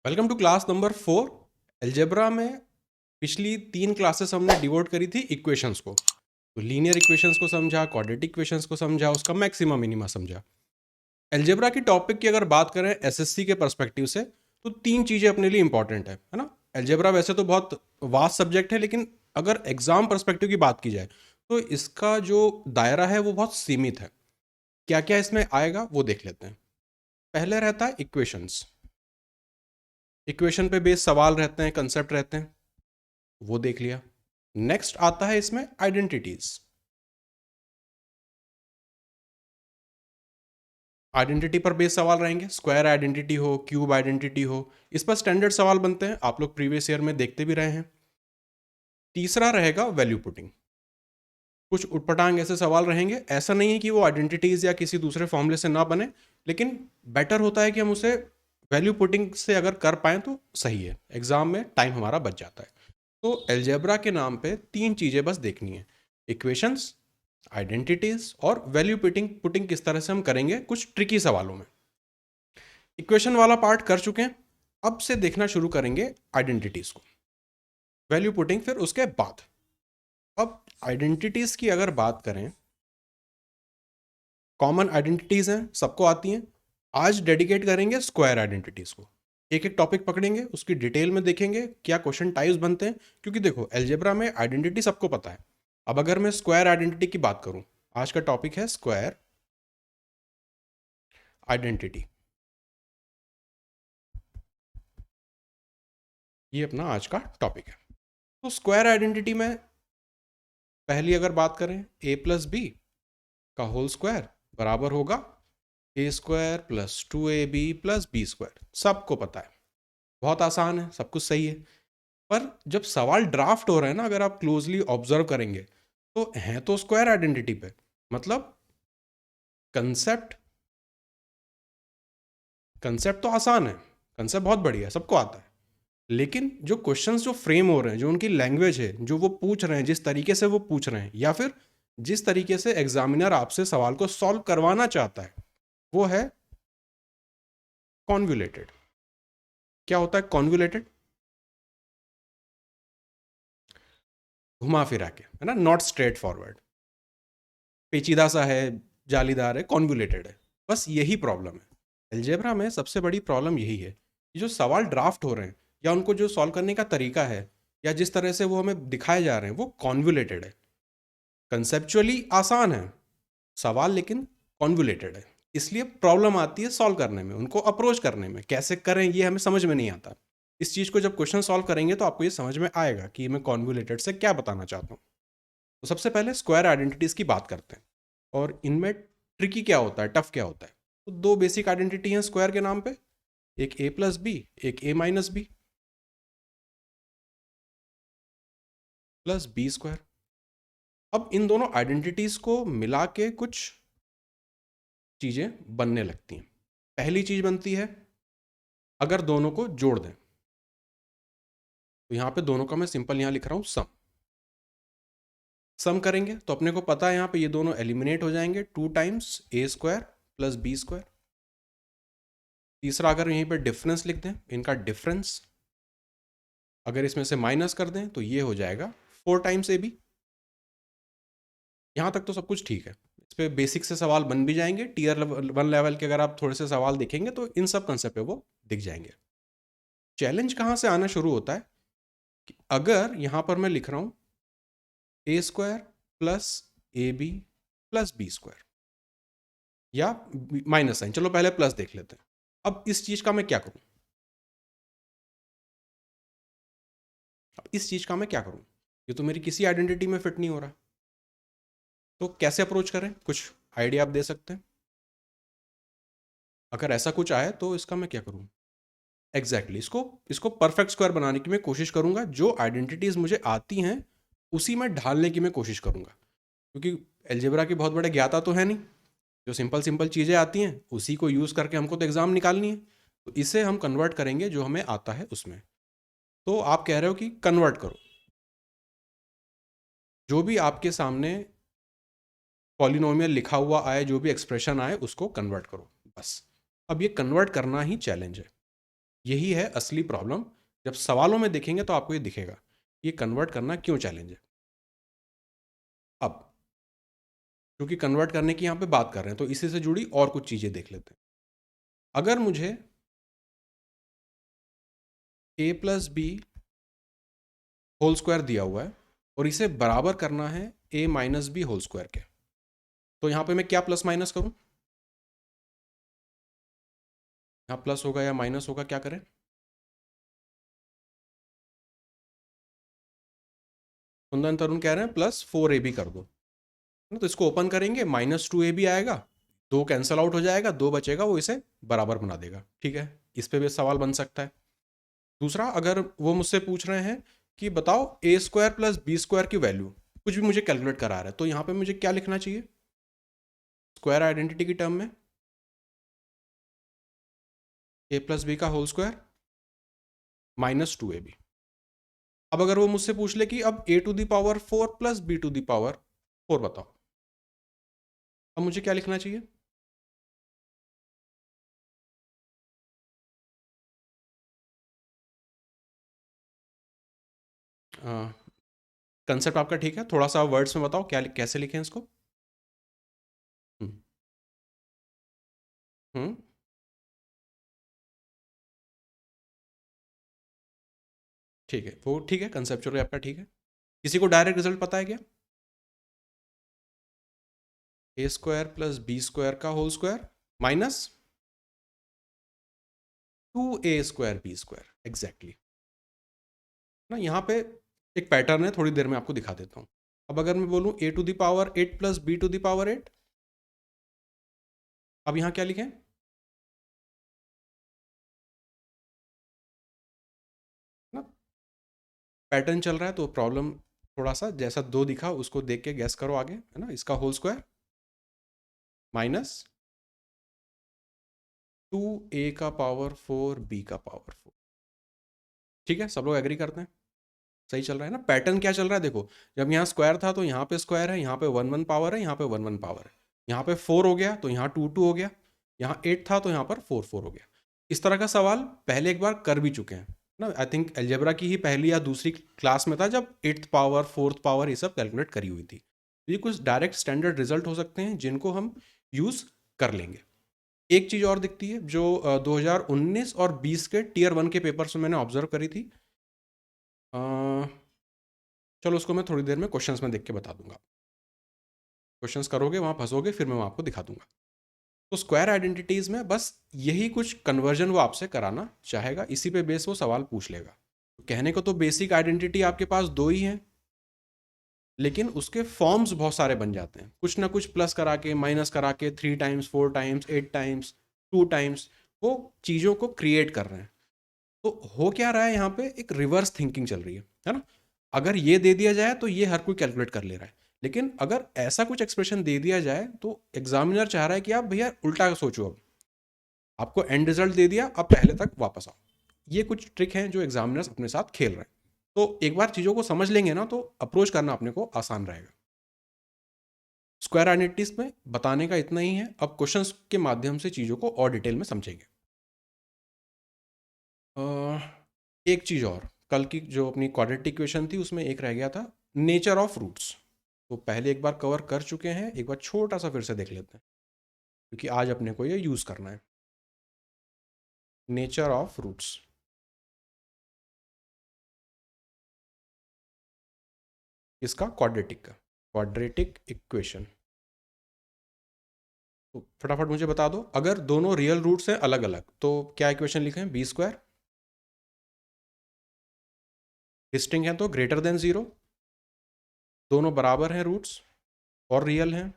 Welcome to class number 4। Algebra में पिछली 3 classes हमने डिवोट करी थी इक्वेशंस को। तो लीनियर इक्वेशंस को समझा, क्वाड्रेटिक इक्वेशंस को समझा, उसका मैक्सिमा मिनिमा समझा। अलजेब्रा की टॉपिक की अगर बात करें एसएससी के पर्सपेक्टिव से तो 3 चीज़ें अपने लिए इंपॉर्टेंट है ना। अलजेब्रा वैसे तो बहुत वास्ट सब्जेक्ट है, लेकिन अगर एग्जाम पर्सपेक्टिव की बात की जाए तो इसका जो दायरा है वो बहुत सीमित है। क्या क्या इसमें आएगा वो देख लेते हैं। पहले रहता है इक्वेशंस। इक्वेशन पे बेस्ड सवाल रहते हैं, कंसेप्ट रहते हैं, वो देख लिया। नेक्स्ट आता है इसमें आइडेंटिटीज। आइडेंटिटी पर बेस्ड सवाल रहेंगे, स्क्वायर आइडेंटिटी हो, क्यूब आइडेंटिटी हो, इस पर स्टैंडर्ड सवाल बनते हैं, आप लोग प्रीवियस ईयर में देखते भी रहे हैं। तीसरा रहेगा वैल्यू पुटिंग। कुछ उटपटांग ऐसे सवाल रहेंगे, ऐसा नहीं है कि वो आइडेंटिटीज या किसी दूसरे फॉर्मूले से ना बने, लेकिन बेटर होता है कि हम उसे वैल्यू पुटिंग से अगर कर पाए तो सही है, एग्जाम में टाइम हमारा बच जाता है। तो अलजेब्रा के नाम पे 3 चीजें बस देखनी है, इक्वेशंस, आइडेंटिटीज और वैल्यू पुटिंग। पुटिंग किस तरह से हम करेंगे कुछ ट्रिकी सवालों में। इक्वेशन वाला पार्ट कर चुके हैं, अब से देखना शुरू करेंगे आइडेंटिटीज को, वैल्यू पुटिंग फिर उसके बाद। अब आइडेंटिटीज की अगर बात करें, कॉमन आइडेंटिटीज हैं, सबको आती हैं। आज डेडिकेट करेंगे स्क्वायर आइडेंटिटीज को, एक एक टॉपिक पकड़ेंगे, उसकी डिटेल में देखेंगे क्या क्वेश्चन टाइप्स बनते हैं। क्योंकि देखो अलजेब्रा में आइडेंटिटी सबको पता है। अब अगर मैं स्क्वायर आइडेंटिटी की बात करूं, आज का टॉपिक है स्क्वायर आइडेंटिटी, ये अपना आज का टॉपिक है। तो स्क्वायर आइडेंटिटी में पहली अगर बात करें, a प्लस बी का होल स्क्वायर बराबर होगा A square plus 2ab plus B square. सबको पता है, बहुत आसान है, सब कुछ सही है। पर जब सवाल ड्राफ्ट हो रहे हैं ना, अगर आप क्लोजली ऑब्जर्व करेंगे तो हैं तो स्क्वायर आइडेंटिटी पे, मतलब कंसेप्ट कंसेप्ट तो आसान है, कंसेप्ट बहुत बढ़िया है, सबको आता है। लेकिन जो क्वेश्चंस जो फ्रेम हो रहे हैं, जो उनकी लैंग्वेज है, जो वो पूछ रहे हैं, जिस तरीके से वो पूछ रहे हैं, या फिर जिस तरीके से एग्जामिनर आपसे सवाल को सॉल्व करवाना चाहता है, वो है कॉन्वुलेटेड। क्या होता है कॉन्वुलेटेड? घुमा फिरा के, है ना, नॉट स्ट्रेट फॉरवर्ड, पेचीदा सा है, जालीदार है, कॉन्वुलेटेड है। बस यही प्रॉब्लम है अलजेब्रा में, सबसे बड़ी प्रॉब्लम यही है कि जो सवाल ड्राफ्ट हो रहे हैं या उनको जो सॉल्व करने का तरीका है या जिस तरह से वो हमें दिखाए जा रहे हैं वो कॉन्वुलेटेड है। कंसेप्चुअली आसान है सवाल, लेकिन कॉन्वुलेटेड है। इसलिए प्रॉब्लम आती है सॉल्व करने में, उनको अप्रोच करने में, कैसे करें ये हमें समझ में नहीं आता। इस चीज़ को जब क्वेश्चन सॉल्व करेंगे तो आपको ये समझ में आएगा कि मैं कॉन्वुलेटेड से क्या बताना चाहता हूँ। तो सबसे पहले स्क्वायर आइडेंटिटीज की बात करते हैं, और इनमें ट्रिकी क्या होता है, टफ क्या होता है। तो 2 बेसिक आइडेंटिटी हैं स्क्वायर के नाम पे, एक a प्लस बी, एक a minus B plus B square. अब इन दोनों आइडेंटिटीज को मिला के कुछ चीजें बनने लगती हैं। पहली चीज बनती है अगर दोनों को जोड़ दें, तो यहां पे दोनों का मैं सिंपल यहां लिख रहा हूं सम। सम करेंगे तो अपने को पता है यहां पे ये दोनों एलिमिनेट हो जाएंगे, 2 times a square plus B square. तीसरा अगर यहीं पर डिफरेंस लिख दें, इनका डिफरेंस, अगर इसमें से माइनस कर दें तो ये हो जाएगा 4 टाइम्स ए बी। यहाँ तक तो सब कुछ ठीक है, इस पर बेसिक से सवाल बन भी जाएंगे। टीयर 1 लेवल के अगर आप थोड़े से सवाल देखेंगे तो इन सब कंसेप्ट पे वो दिख जाएंगे। चैलेंज कहाँ से आना शुरू होता है कि अगर यहाँ पर मैं लिख रहा हूँ A square plus A B plus B square, या माइनस साइन, चलो पहले प्लस देख लेते हैं। अब इस चीज़ का मैं क्या करूँ, अब इस चीज़ का मैं क्या करूँ, ये तो मेरी किसी आइडेंटिटी में फिट नहीं हो रहा। तो कैसे अप्रोच करें, कुछ आइडिया आप दे सकते हैं? अगर ऐसा कुछ आए तो इसका मैं क्या करूँ? एग्जैक्टली इसको इसको परफेक्ट स्क्वायर बनाने की मैं कोशिश करूंगा। जो आइडेंटिटीज मुझे आती हैं उसी में ढालने की मैं कोशिश करूंगा, क्योंकि अलजेब्रा की बहुत बड़े ज्ञाता तो है नहीं। जो सिंपल सिंपल चीज़ें आती हैं उसी को यूज़ करके हमको तो एग्ज़ाम निकालनी है, तो इसे हम कन्वर्ट करेंगे जो हमें आता है उसमें। तो आप कह रहे हो कि कन्वर्ट करो, जो भी आपके सामने पॉलिनोमियल लिखा हुआ आए, जो भी एक्सप्रेशन आए उसको कन्वर्ट करो, बस। अब ये कन्वर्ट करना ही चैलेंज है। यही है असली प्रॉब्लम। जब सवालों में देखेंगे तो आपको ये दिखेगा ये कन्वर्ट करना क्यों चैलेंज है। अब क्योंकि कन्वर्ट करने की यहाँ पे बात कर रहे हैं तो इसी से जुड़ी और कुछ चीज़ें देख लेते हैं। अगर मुझे a plus B whole square दिया हुआ है और इसे बराबर करना है a minus B whole square के, तो यहाँ पे मैं क्या प्लस माइनस करूँ? यहाँ प्लस होगा या माइनस होगा, क्या करें? कुंदन तरुण कह रहे हैं प्लस 4ab कर दो, है ना? तो इसको ओपन करेंगे, -2ab आएगा, 2 कैंसिल आउट हो जाएगा, 2 बचेगा, वो इसे बराबर बना देगा। ठीक है, इस पे भी सवाल बन सकता है। दूसरा, अगर वो मुझसे पूछ रहे हैं कि बताओ a square plus B square की वैल्यू, कुछ भी मुझे कैलकुलेट करा रहा है, तो यहाँ पे मुझे क्या लिखना चाहिए स्क्वायर आइडेंटिटी की टर्म में? a प्लस बी का होल स्क्वायर -2ab। अब अगर वो मुझसे पूछ ले कि अब a to the power 4 plus B to the power 4 बताओ, अब मुझे क्या लिखना चाहिए? कंसेप्ट आपका ठीक है, थोड़ा सा वर्ड्स में बताओ क्या कैसे लिखें इसको। हम्म हम्म, ठीक है, वो ठीक है, कंसेप्चुअली आपका ठीक है। किसी को डायरेक्ट रिजल्ट पता है क्या? a square plus B square का whole square minus 2a square B square, exactly ना। यहाँ पे एक पैटर्न है, थोड़ी देर में आपको दिखा देता हूँ। अब अगर मैं बोलूँ a to the power 8 plus B to the power 8, अब यहाँ क्या लिखें? ना, पैटर्न चल रहा है तो प्रॉब्लम थोड़ा सा जैसा 2 दिखा उसको देख के गैस करो आगे, है ना। इसका होल स्क्वायर माइनस 2a का पावर 4 b का पावर 4। ठीक है, सब लोग एग्री करते हैं? सही चल रहा है ना। पैटर्न क्या चल रहा है देखो, जब यहाँ स्क्वायर था तो यहाँ पे स्क्वायर है, यहाँ पे 1 1 पावर है, यहाँ पे 1 1 पावर है, यहाँ पे 4 हो गया तो यहाँ 2 2 हो गया, यहाँ 8 था तो यहाँ पर 4 4 हो गया। इस तरह का सवाल पहले एक बार कर भी चुके हैं ना। आई थिंक अलजेब्रा की ही पहली या दूसरी क्लास में था जब 8th पावर 4th पावर ये सब कैलकुलेट करी हुई थी। ये कुछ डायरेक्ट स्टैंडर्ड रिजल्ट हो सकते हैं जिनको हम यूज़ कर लेंगे। एक चीज़ और दिखती है जो 2019 और 20 के टीयर 1 के पेपर्स में मैंने ऑब्जर्व करी थी। चलो उसको मैं थोड़ी देर में क्वेश्चंस में देख के बता दूंगा। क्वेश्चंस करोगे वहाँ फंसोगे, फिर मैं आपको दिखा दूंगा। तो स्क्वायर आइडेंटिटीज में बस यही कुछ कन्वर्जन वो आपसे कराना चाहेगा, इसी पे बेस वो सवाल पूछ लेगा। तो कहने को तो बेसिक आइडेंटिटी आपके पास 2 ही हैं, लेकिन उसके फॉर्म्स बहुत सारे बन जाते हैं, कुछ ना कुछ प्लस करा के माइनस करा के 3 टाइम्स 4 टाइम्स 8 टाइम्स 2 टाइम्स वो चीज़ों को क्रिएट कर रहे हैं। तो हो क्या रहा है यहाँ पे, एक रिवर्स थिंकिंग चल रही है ना। अगर ये दे दिया जाए तो ये हर कोई कैलकुलेट कर ले रहा है, लेकिन अगर ऐसा कुछ एक्सप्रेशन दे दिया जाए तो एग्जामिनर चाह रहा है कि आप भैया उल्टा सोचो। अब आपको एंड रिजल्ट दे दिया, अब पहले तक वापस आओ। ये कुछ ट्रिक हैं जो एग्जामिनर्स अपने साथ खेल रहे हैं। तो एक बार चीज़ों को समझ लेंगे ना तो अप्रोच करना अपने को आसान रहेगा। स्क्वायर आइडेंटिटीज में बताने का इतना ही है। अब क्वेश्चंस के माध्यम से चीज़ों को और डिटेल में समझेंगे। एक चीज़ और, कल की जो अपनी क्वाड्रेटिक इक्वेशन थी उसमें एक रह गया था, नेचर ऑफ रूट्स। तो पहले एक बार कवर कर चुके हैं, एक बार छोटा सा फिर से देख लेते हैं क्योंकि आज अपने को ये यूज़ करना है। नेचर ऑफ रूट्स, इसका क्वाड्रेटिक इक्वेशन। तो फटाफट मुझे बता दो, अगर दोनों रियल रूट्स हैं अलग अलग तो क्या इक्वेशन लिखें? B square. डिस्टिंक्ट है तो ग्रेटर देन 0। दोनों बराबर हैं रूट्स और रियल हैं,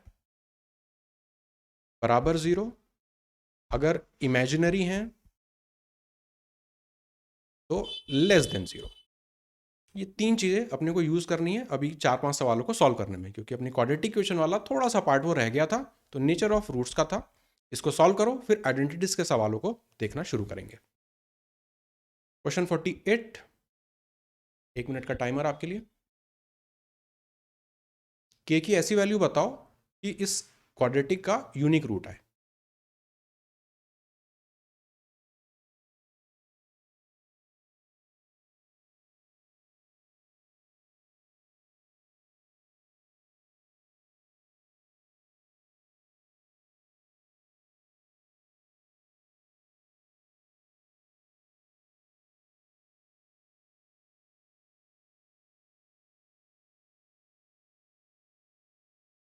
बराबर 0। अगर इमेजिनरी हैं तो लेस देन 0। ये 3 चीज़ें अपने को यूज़ करनी है अभी 4 5 सवालों को सॉल्व करने में, क्योंकि अपनी क्वाड्रेटिक इक्वेशन वाला थोड़ा सा पार्ट वो रह गया था। तो नेचर ऑफ रूट्स का था, इसको सॉल्व करो, फिर आइडेंटिटीज के सवालों को देखना शुरू करेंगे। क्वेश्चन 48, 1 मिनट का टाइमर आपके लिए। के की ऐसी वैल्यू बताओ कि इस क्वाड्रेटिक का यूनिक रूट है।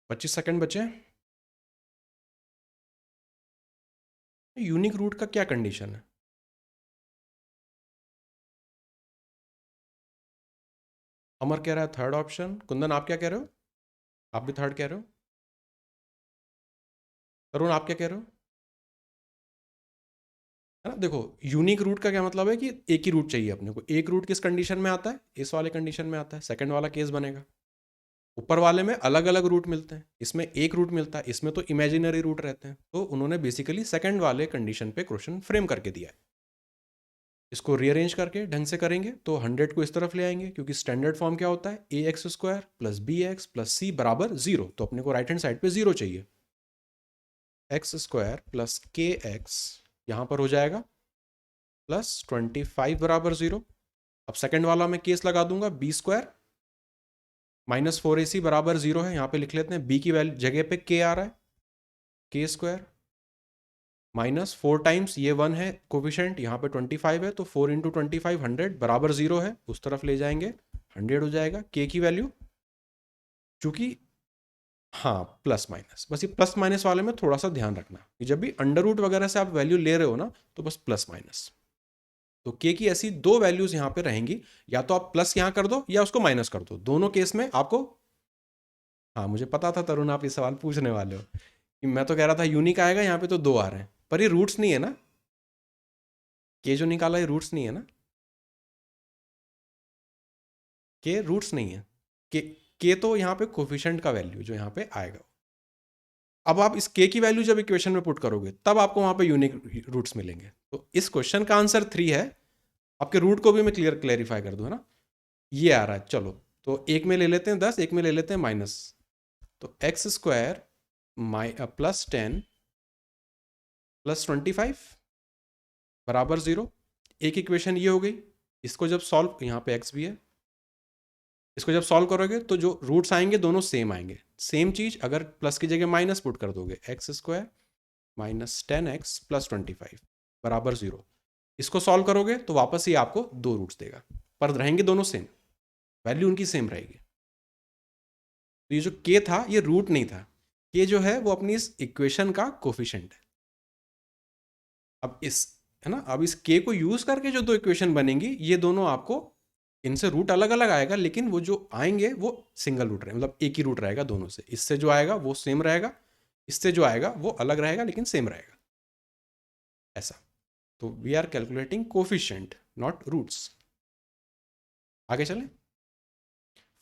25 सेकंड बचे। यूनिक रूट का क्या कंडीशन है? अमर कह रहा है थर्ड ऑप्शन। कुंदन आप क्या कह रहे हो? आप भी थर्ड कह रहे हो? तरुण आप क्या कह रहे हो? है ना, देखो यूनिक रूट का क्या मतलब है कि एक ही रूट चाहिए अपने को। एक रूट किस कंडीशन में आता है? इस वाले कंडीशन में आता है, सेकंड वाला केस बनेगा। ऊपर वाले में अलग अलग रूट मिलते हैं, इसमें एक रूट मिलता है, इसमें तो इमेजिनरी रूट रहते हैं। तो उन्होंने बेसिकली सेकंड वाले कंडीशन पे क्वेश्चन फ्रेम करके दिया है। इसको रीअरेंज करके ढंग से करेंगे तो 100 को इस तरफ ले आएंगे, क्योंकि स्टैंडर्ड फॉर्म क्या होता है? A X square plus B X plus C बराबर 0। तो अपने को राइट हैंड साइड पे 0 चाहिए। एक्स स्क्वायर प्लस के एक्स यहाँ पर हो जाएगा प्लस 25 बराबर 0। अब सेकंड वाला मैं केस लगा दूंगा, बी स्क्वायर माइनस 4ac बराबर 0 है। यहाँ पे लिख लेते हैं, बी की वैल्यू जगह पे के आ रहा है, के स्क्वायर माइनस 4 टाइम्स ये 1 है कोफिशेंट, यहाँ पे 25 है, तो 4 इंटू 25 100 बराबर 0 है। उस तरफ ले जाएंगे, 100 हो जाएगा। के की वैल्यू चूंकि हाँ प्लस माइनस, बस ये प्लस माइनस वाले में थोड़ा सा ध्यान रखना कि जब भी अंडर रूट वगैरह से आप वैल्यू ले रहे हो ना, तो बस प्लस माइनस। तो के की ऐसी दो वैल्यूज यहाँ पे रहेंगी, या तो आप प्लस यहाँ कर दो या उसको माइनस कर दो, दोनों केस में आपको। हाँ मुझे पता था तरुण आप ये सवाल पूछने वाले हो, कि मैं तो कह रहा था यूनिक आएगा, यहाँ पे तो दो आ रहे हैं, पर ये रूट्स नहीं है ना। के जो निकाला ये रूट्स नहीं है ना, के रूट्स नहीं है। के तो यहाँ पे कोफिशिएंट का वैल्यू जो यहाँ पे आएगा। अब आप इस के की वैल्यू जब इक्वेशन में पुट करोगे तब आपको वहां पे यूनिक रूट्स मिलेंगे। तो इस क्वेश्चन का आंसर 3 है। आपके रूट को भी मैं क्लेरिफाई कर दूं, है ना। ये आ रहा है, चलो तो एक में ले लेते हैं 10, एक में ले लेते हैं माइनस। तो एक्स स्क्वायर प्लस 10 प्लस 25 बराबर 0। एक इक्वेशन ये हो गई। इसको जब सॉल्व, यहाँ पे एक्स भी है, इसको जब सॉल्व करोगे तो जो रूट्स आएंगे दोनों सेम आएंगे। सेम चीज अगर प्लस की जगह माइनस पुट कर दोगे, x square minus 10x plus 25 बराबर 0। इसको सॉल्व करोगे तो वापस ये आपको दो रूट्स देगा, पर रहेंगे दोनों सेम, वैल्यू उनकी सेम रहेगी। तो ये जो k था ये रूट नहीं था, k जो है वो अपनी इस इक्वेशन का कोफिशिएंट है। अब इस, है ना, अब इस k को यूज करके जो दो इक्वेशन बनेंगी ये दोनों आपको, इनसे रूट अलग अलग आएगा लेकिन वो जो आएंगे वो सिंगल रूट रहेगा, मतलब एक ही रूट रहेगा दोनों से। इससे जो आएगा वो सेम रहेगा, इससे जो आएगा वो अलग रहेगा लेकिन सेम रहेगा, ऐसा। तो we are calculating coefficient not roots. आगे चलें।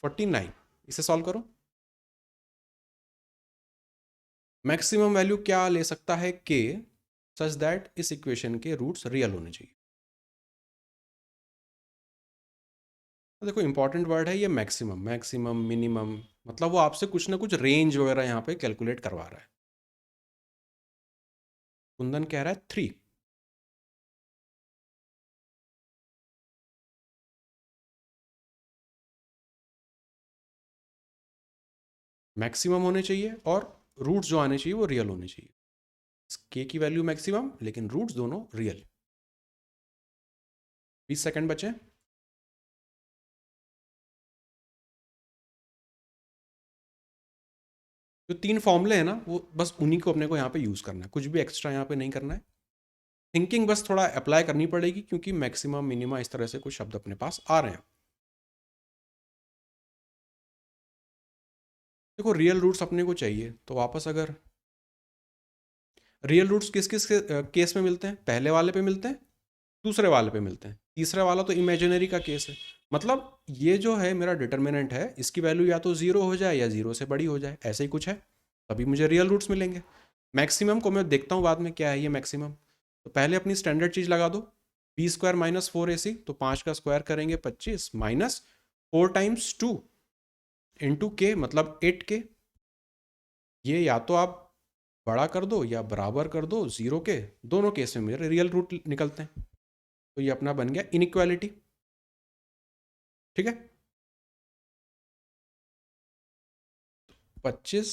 49 इसे सॉल्व करो। मैक्सिमम वैल्यू क्या ले सकता है के, सच दैट इस इक्वेशन के रूट्स रियल होने चाहिए। तो देखो इंपॉर्टेंट वर्ड है ये मैक्सिमम, मैक्सिमम मिनिमम, मतलब वो आपसे कुछ ना कुछ रेंज वगैरह यहाँ पे कैलकुलेट करवा रहा है। कुंदन कह रहा है 3। मैक्सिमम होने चाहिए और रूट्स जो आने चाहिए वो रियल होने चाहिए। के की वैल्यू मैक्सिमम लेकिन रूट्स दोनों रियल। 20 सेकंड बचे। जो तीन फॉर्मूले हैं ना वो बस उन्हीं को अपने को यहाँ पे यूज करना है, कुछ भी एक्स्ट्रा यहाँ पे नहीं करना है। थिंकिंग बस थोड़ा अप्लाई करनी पड़ेगी, क्योंकि मैक्सिमम मिनिमा इस तरह से कुछ शब्द अपने पास आ रहे हैं। देखो रियल रूट्स अपने को चाहिए तो वापस, अगर रियल रूट्स किस किस केस में मिलते हैं, पहले वाले पे मिलते हैं, दूसरे वाले पे मिलते हैं, तीसरे वाला तो इमेजिनरी का केस है। मतलब ये जो है मेरा डिटर्मिनेंट है, इसकी वैल्यू या तो 0 हो जाए या 0 से बड़ी हो जाए, ऐसे ही कुछ है, तभी मुझे रियल रूट्स मिलेंगे। मैक्सिमम को मैं देखता हूँ बाद में क्या है ये मैक्सिमम। तो पहले अपनी स्टैंडर्ड चीज़ लगा दो, बी स्क्वायर माइनस 4ac, तो 5 का स्क्वायर करेंगे 25 माइनस 4 टाइम्स 2 इंटू के मतलब 8k। ये या तो आप बड़ा कर दो या बराबर कर दो 0 के, दोनों केस में मेरे रियल रूट निकलते हैं। तो ये अपना बन गया इनइक्वालिटी। ठीक है, 25,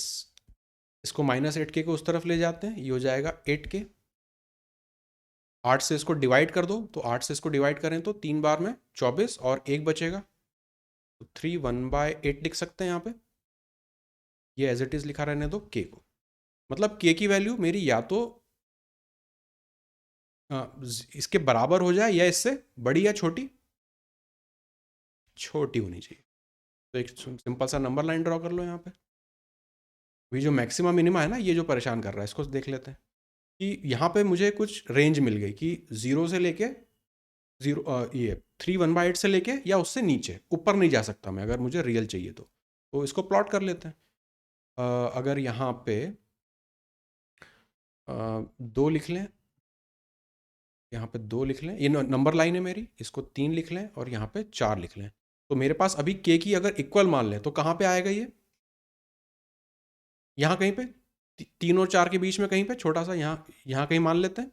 इसको माइनस 8k को उस तरफ ले जाते हैं, ये हो जाएगा 8k। 8 से इसको डिवाइड कर दो, तो 8 से इसको डिवाइड करें तो 3 बार में 24 और 1 बचेगा, तो 3 1/8 लिख सकते हैं यहाँ पे। ये एज इट इज़ लिखा रहने दो के को, मतलब के की वैल्यू मेरी या तो इसके बराबर हो जाए या इससे बड़ी या छोटी, छोटी होनी चाहिए। तो एक सिंपल सा नंबर लाइन ड्रॉ कर लो यहाँ पे। अभी जो मैक्सिमम मिनिमा है ना, ये जो परेशान कर रहा है, इसको देख लेते हैं कि यहाँ पे मुझे कुछ रेंज मिल गई कि 0 से लेके 0 ये 3 1/8 से लेके या उससे नीचे, ऊपर नहीं जा सकता मैं अगर मुझे रियल चाहिए तो इसको प्लॉट कर लेते हैं। अगर यहाँ पे 2 लिख लें, यहाँ पे 2 लिख लें, ये नंबर लाइन है मेरी, इसको 3 लिख लें और यहाँ पे 4 लिख लें, तो मेरे पास अभी के की अगर इक्वल मान लें तो कहाँ पे आएगा ये, यहाँ कहीं पे 3 और 4 के बीच में कहीं पे छोटा सा, यहाँ कहीं मान लेते हैं।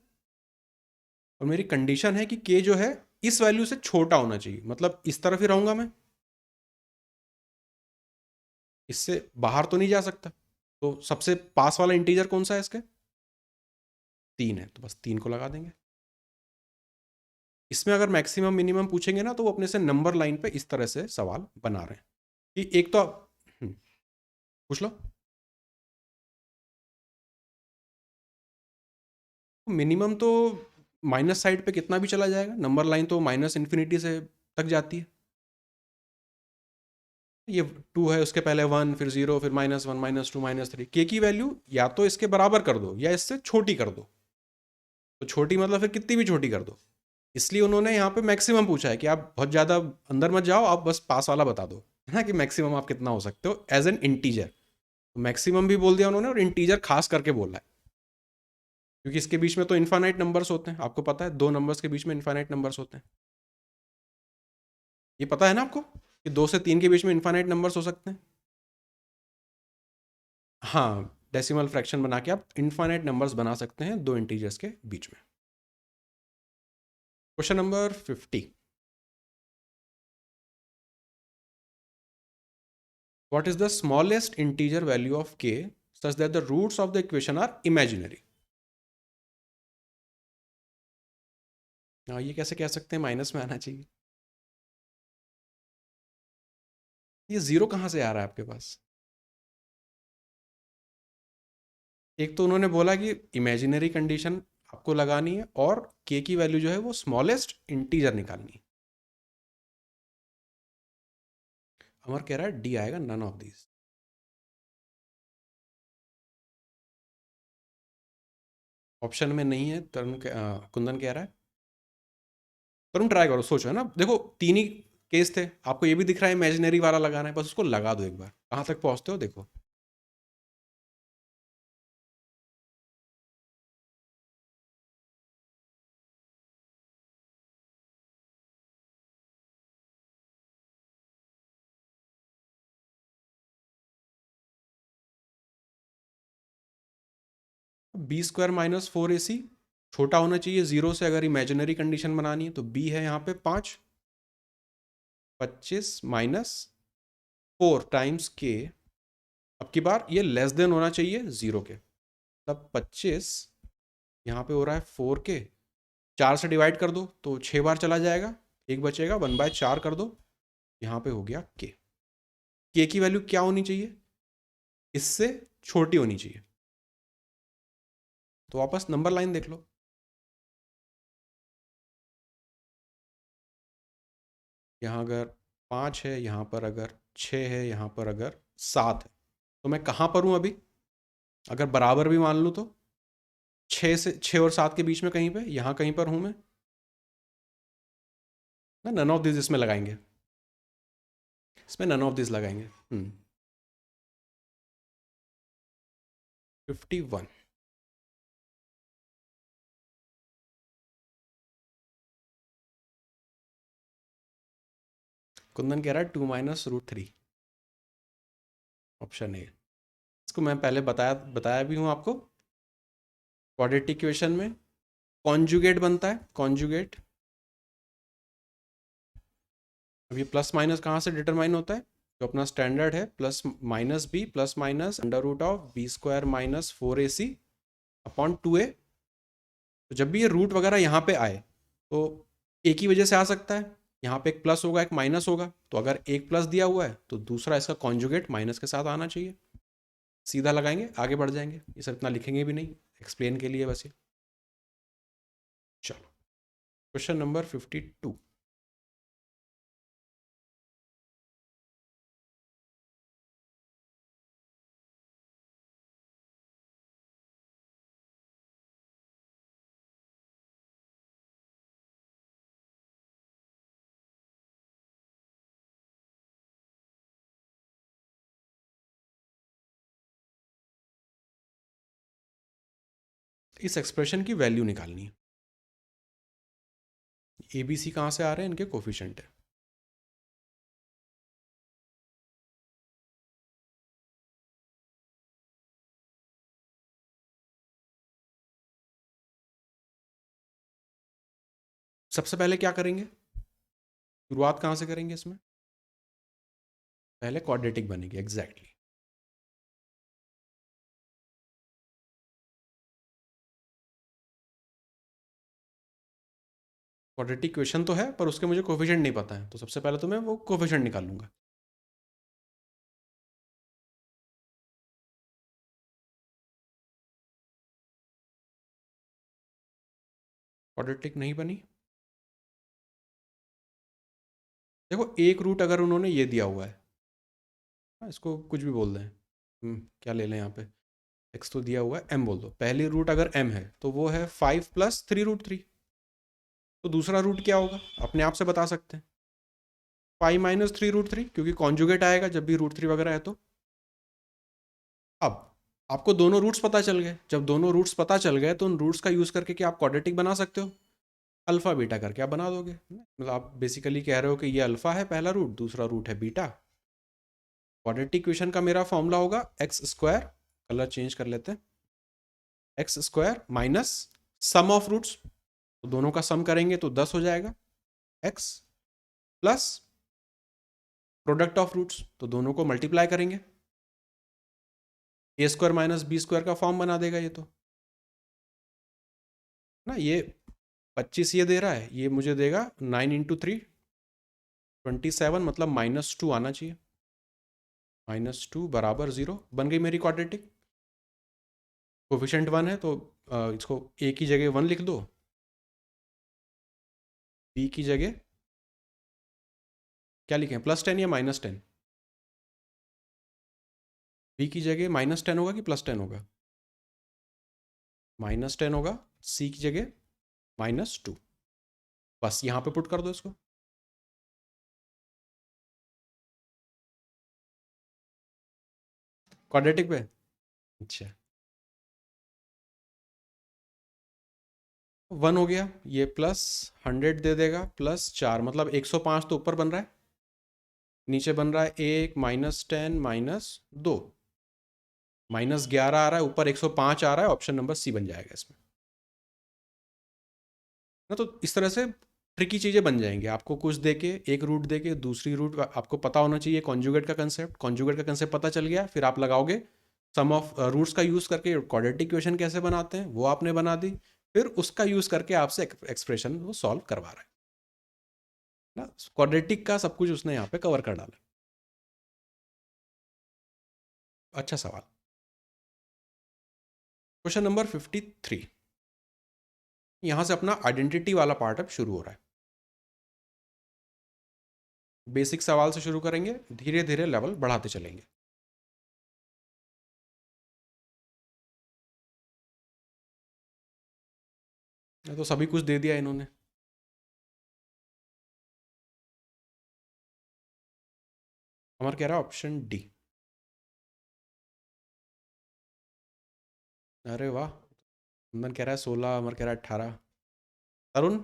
और मेरी कंडीशन है कि के जो है इस वैल्यू से छोटा होना चाहिए, मतलब इस तरफ ही रहूंगा मैं, इससे बाहर तो नहीं जा सकता। तो सबसे पास वाला इंटीजर कौन सा है इसके, 3 है, तो बस 3 को लगा देंगे। इसमें अगर मैक्सिमम मिनिमम पूछेंगे ना तो वो अपने से नंबर लाइन पे इस तरह से सवाल बना रहे हैं कि एक तो पूछ लो। मिनिमम तो माइनस साइड पे कितना भी चला जाएगा, नंबर लाइन तो माइनस इन्फिनिटी से तक जाती है। ये 2 है, उसके पहले 1, फिर 0, फिर -1, -2, -3। के की वैल्यू या तो इसके बराबर कर दो या इससे छोटी कर दो। तो छोटी मतलब फिर कितनी भी छोटी कर दो। इसलिए उन्होंने यहाँ पे मैक्सिमम पूछा है कि आप बहुत ज़्यादा अंदर मत जाओ, आप बस पास वाला बता दो, है ना, कि मैक्सिमम आप कितना हो सकते हो एज एन इंटीजर। तो मैक्सिमम भी बोल दिया उन्होंने और इंटीजर खास करके बोला है, क्योंकि इसके बीच में तो इन्फानाइट नंबर्स होते हैं, आपको पता है 2 नंबर्स के बीच में इन्फानाइट नंबर्स होते हैं। ये पता है ना आपको कि 2 से 3 के बीच में इन्फानाइट नंबर्स हो सकते हैं। हाँ, डेसिमल फ्रैक्शन बना के आप इन्फानाइट नंबर्स बना सकते हैं 2 इंटीजर्स के बीच में। Question number 50। What is the smallest integer value of k such that the roots of the equation are imaginary? ये कैसे कह सकते हैं माइनस में आना चाहिए, ये 0 कहाँ से आ रहा है आपके पास। एक तो उन्होंने बोला कि इमेजिनरी कंडीशन आपको लगानी है और k की वैल्यू जो है वो स्मॉलेस्ट इंटीजर निकालनी है। अमर कह रहा है डी आएगा, नन ऑफ दीज। ऑप्शन में नहीं है, कुंदन कह रहा है। तरुण ट्राई करो, सोचो, है ना, देखो 3 ही केस थे, आपको ये भी दिख रहा है इमेजिनरी वाला लगाना है, बस उसको लगा दो एक बार, कहाँ तक पहुँचते हो देखो। B² - 4AC छोटा होना चाहिए 0 से, अगर इमेजिनरी कंडीशन बनानी है तो b है यहाँ पे 5, 25 - 4 टाइम्स k। अब की बार ये लेस देन होना चाहिए 0 के, तब 25 यहाँ पे हो रहा है 4k, 4 से डिवाइड कर दो तो 6 बार चला जाएगा, एक बचेगा, 1/4 कर दो, यहाँ पे हो गया k। k की वैल्यू क्या होनी चाहिए, इससे छोटी होनी चाहिए। तो वापस नंबर लाइन देख लो, यहाँ अगर 5 है, यहाँ पर अगर 6 है, यहाँ पर अगर 7 है, तो मैं कहाँ पर हूँ अभी, अगर बराबर भी मान लूँ तो 6 और 7 के बीच में कहीं पे, यहाँ कहीं पर हूँ मैं ना। नन ऑफ दिस इसमें लगाएंगे, इसमें नन ऑफ दिस लगाएंगे। 51। कुंदन कह रहा है 2 - √3, ऑप्शन ए। इसको मैं पहले बताया भी हूँ आपको, क्वाड्रेटिक इक्वेशन में कॉन्जुगेट बनता है, कॉन्जुगेट। अब ये प्लस माइनस कहाँ से डिटरमाइन होता है, जो अपना स्टैंडर्ड है +-b +-√b² - 4ac upon 2a। तो जब भी ये रूट वगैरह यहाँ पे आए तो एक ही वजह से आ सकता है, यहाँ पे एक प्लस होगा एक माइनस होगा, तो अगर एक प्लस दिया हुआ है तो दूसरा इसका कॉन्जुगेट माइनस के साथ आना चाहिए। सीधा लगाएंगे, आगे बढ़ जाएंगे, ये सब इतना लिखेंगे भी नहीं, एक्सप्लेन के लिए बस ये। चलो क्वेश्चन नंबर 52। इस एक्सप्रेशन की वैल्यू निकालनी है। ए बी सी कहाँ से आ रहे हैं, इनके कोफिशिएंट है। सबसे पहले क्या करेंगे, शुरुआत कहाँ से करेंगे इसमें, पहले क्वाड्रेटिक बनेगी, एग्जैक्टली। क्वाड्रेटिक क्वेश्चन तो है पर उसके मुझे कोफिशिएंट नहीं पता है, तो सबसे पहले तो मैं वो कोफिशिएंट निकालूंगा। क्वाड्रेटिक नहीं बनी। देखो एक रूट अगर उन्होंने ये दिया हुआ है, इसको कुछ भी बोल दें, क्या ले लें यहाँ पे, एक्स तो दिया हुआ है, एम बोल दो, पहली रूट अगर एम है तो वो है 5 + 3√3। तो दूसरा रूट क्या होगा, अपने आप से बता सकते हैं, 5 - 3√3, क्योंकि कॉन्जुगेट आएगा जब भी √3 वगैरह है तो। अब आपको दोनों रूट्स पता चल गए, जब दोनों रूट्स पता चल गए तो उन रूट्स का यूज़ करके क्या आप क्वाड्रेटिक बना सकते हो, अल्फ़ा बीटा करके आप बना दोगे। मतलब आप बेसिकली कह रहे हो कि ये अल्फ़ा है पहला रूट, दूसरा रूट है बीटा। क्वाड्रेटिक इक्वेशन का मेरा फॉर्मूला होगा x², कलर चेंज कर लेते हैं, x² minus sum of roots, तो दोनों का सम करेंगे तो 10 हो जाएगा, x plus product of roots, तो दोनों को मल्टीप्लाई करेंगे, a² - b² का फॉर्म बना देगा ये तो ना। ये 25 ये दे रहा है, ये मुझे देगा 9 × 3 27, मतलब -2 आना चाहिए, -2 बराबर 0, बन गई मेरी क्वाड्रेटिक। कोफिशिएंट 1 है तो इसको a की जगह 1 लिख दो, b की जगह क्या लिखें, +10 या -10, b की जगह -10 होगा कि +10 होगा, -10 होगा, c की जगह -2, बस यहाँ पे पुट कर दो इसको। क्वाड्रेटिक पे, अच्छा 1 हो गया, ये +100 दे देगा, +4, मतलब 105 तो ऊपर बन रहा है, नीचे बन रहा है 1 -10 -2, -11 आ रहा है, ऊपर 105 आ रहा है, ऑप्शन नंबर सी बन जाएगा इसमें ना। तो इस तरह से ट्रिकी चीज़ें बन जाएंगी, आपको कुछ देके, एक रूट देके, दूसरी रूट आपको पता होना चाहिए कॉन्जुगेट का कंसेप्ट, कॉन्जुगेट का कंसेप्ट पता चल गया, फिर आप लगाओगे सम ऑफ रूट्स का यूज़ करके क्वाड्रेटिक इक्वेशन कैसे बनाते हैं वो आपने बना दी, फिर उसका यूज़ करके आपसे एक्सप्रेशन वो सॉल्व करवा रहा है ना। क्वाड्रेटिक का सब कुछ उसने यहाँ पे कवर कर डाला। अच्छा सवाल, क्वेश्चन नंबर 53। यहाँ से अपना आइडेंटिटी वाला पार्ट अब शुरू हो रहा है। बेसिक सवाल से शुरू करेंगे, धीरे धीरे लेवल बढ़ाते चलेंगे। ये तो सभी कुछ दे दिया इन्होंने। अमर कह रहा है ऑप्शन डी। अरे वाह, कुंदन कह रहा है 16, अमर कह रहा है 18, तरुण,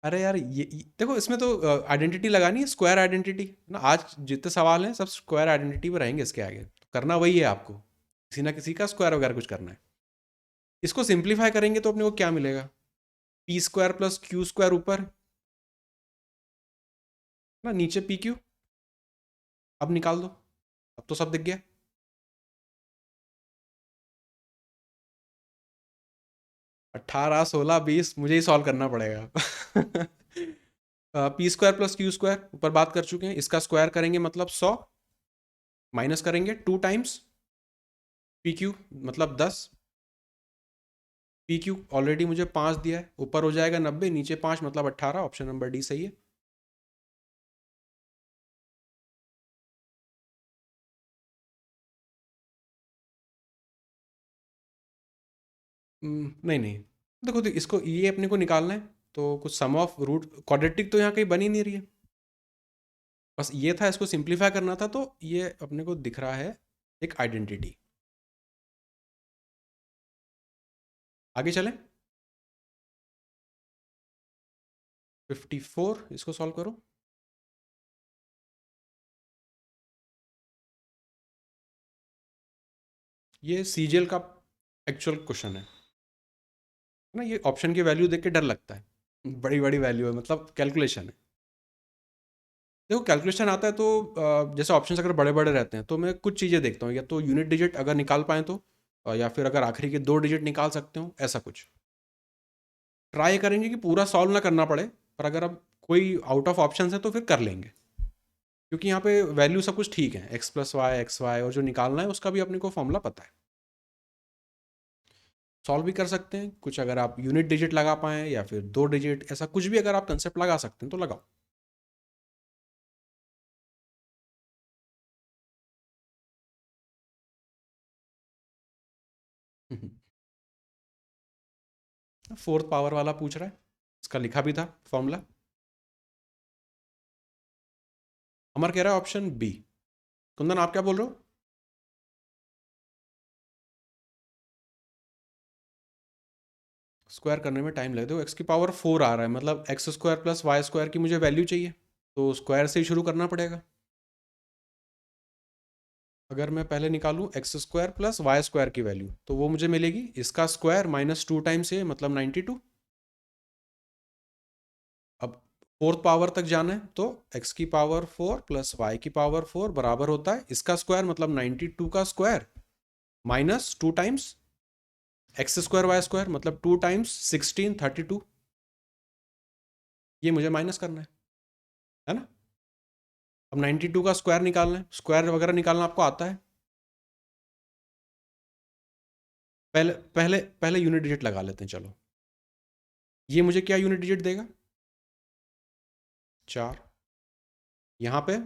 अरे यार देखो इसमें तो आइडेंटिटी लगानी है, स्क्वायर आइडेंटिटी ना, आज जितने सवाल हैं सब स्क्वायर आइडेंटिटी पे रहेंगे, इसके आगे तो करना वही है आपको, किसी ना किसी का स्क्वायर वगैरह कुछ करना है। इसको सिंप्लीफाई करेंगे तो अपने को क्या मिलेगा, p² + q² ऊपर ना, नीचे pq, अब निकाल दो, अब तो सब दिख गया। 18, 16, 20 मुझे ही सॉल्व करना पड़ेगा। p² + q² ऊपर बात कर चुके हैं, इसका स्क्वायर करेंगे मतलब 100, माइनस करेंगे 2 टाइम्स पी क्यू मतलब 10, पी क्यू ऑलरेडी मुझे 5 दिया है, ऊपर हो जाएगा 90, नीचे 5 मतलब 18, ऑप्शन नंबर डी सही है। नहीं नहीं, देखो इसको ये अपने को निकालना है, तो कुछ सम ऑफ रूट क्वाड्रेटिक तो यहाँ कहीं बन ही नहीं रही है, बस ये था, इसको सिंप्लीफाई करना था, तो ये अपने को दिख रहा है एक आइडेंटिटी। आगे चलें, 54 इसको सॉल्व करो। ये सीजीएल का एक्चुअल क्वेश्चन है ना, ये ऑप्शन की वैल्यू देख के डर लगता है, बड़ी बड़ी वैल्यू है, मतलब कैलकुलेशन है। देखो कैलकुलेशन आता है तो जैसे ऑप्शंस अगर बड़े बड़े रहते हैं तो मैं कुछ चीज़ें देखता हूँ, या तो यूनिट डिजिट अगर निकाल पाएँ तो, या फिर अगर आखिरी के 2 डिजिट निकाल सकते हो, ऐसा कुछ ट्राई करेंगे कि पूरा सॉल्व ना करना पड़े, पर अगर अब कोई आउट ऑफ ऑप्शन है तो फिर कर लेंगे, क्योंकि यहाँ पे वैल्यू सब कुछ ठीक है, X plus Y X Y, और जो निकालना है उसका भी अपने को फॉर्मूला पता है, सॉल्व भी कर सकते हैं कुछ, अगर आप यूनिट डिजिट लगा पाएँ या फिर 2 डिजिट, ऐसा कुछ भी अगर आप कंसेप्ट लगा सकते हैं तो लगाओ। फोर्थ पावर वाला पूछ रहा है, इसका लिखा भी था फॉर्मूला। अमर कह रहा है ऑप्शन बी। कुंदन आप क्या बोल रहे हो? स्क्वायर करने में टाइम लगे, दो एक्स की पावर 4 आ रहा है, मतलब X square plus Y square की मुझे वैल्यू चाहिए, तो स्क्वायर से ही शुरू करना पड़ेगा। अगर मैं पहले निकालूं X square plus Y square की वैल्यू, तो वो मुझे मिलेगी इसका स्क्वायर माइनस 2 टाइम्स ये, मतलब 92। अब फोर्थ पावर तक जाना है, तो एक्स की पावर 4 प्लस वाई की पावर 4 बराबर होता है इसका स्क्वायर मतलब 92 का square minus 2 times X square Y square मतलब 2 टाइम्स 16 32, ये मुझे माइनस करना है ना। अब 92 का स्क्वायर निकालना है, स्क्वायर वगैरह निकालना आपको आता है। पहले पहले पहले यूनिट डिजिट लगा लेते हैं, चलो। ये मुझे क्या यूनिट डिजिट देगा? 4। यहाँ पे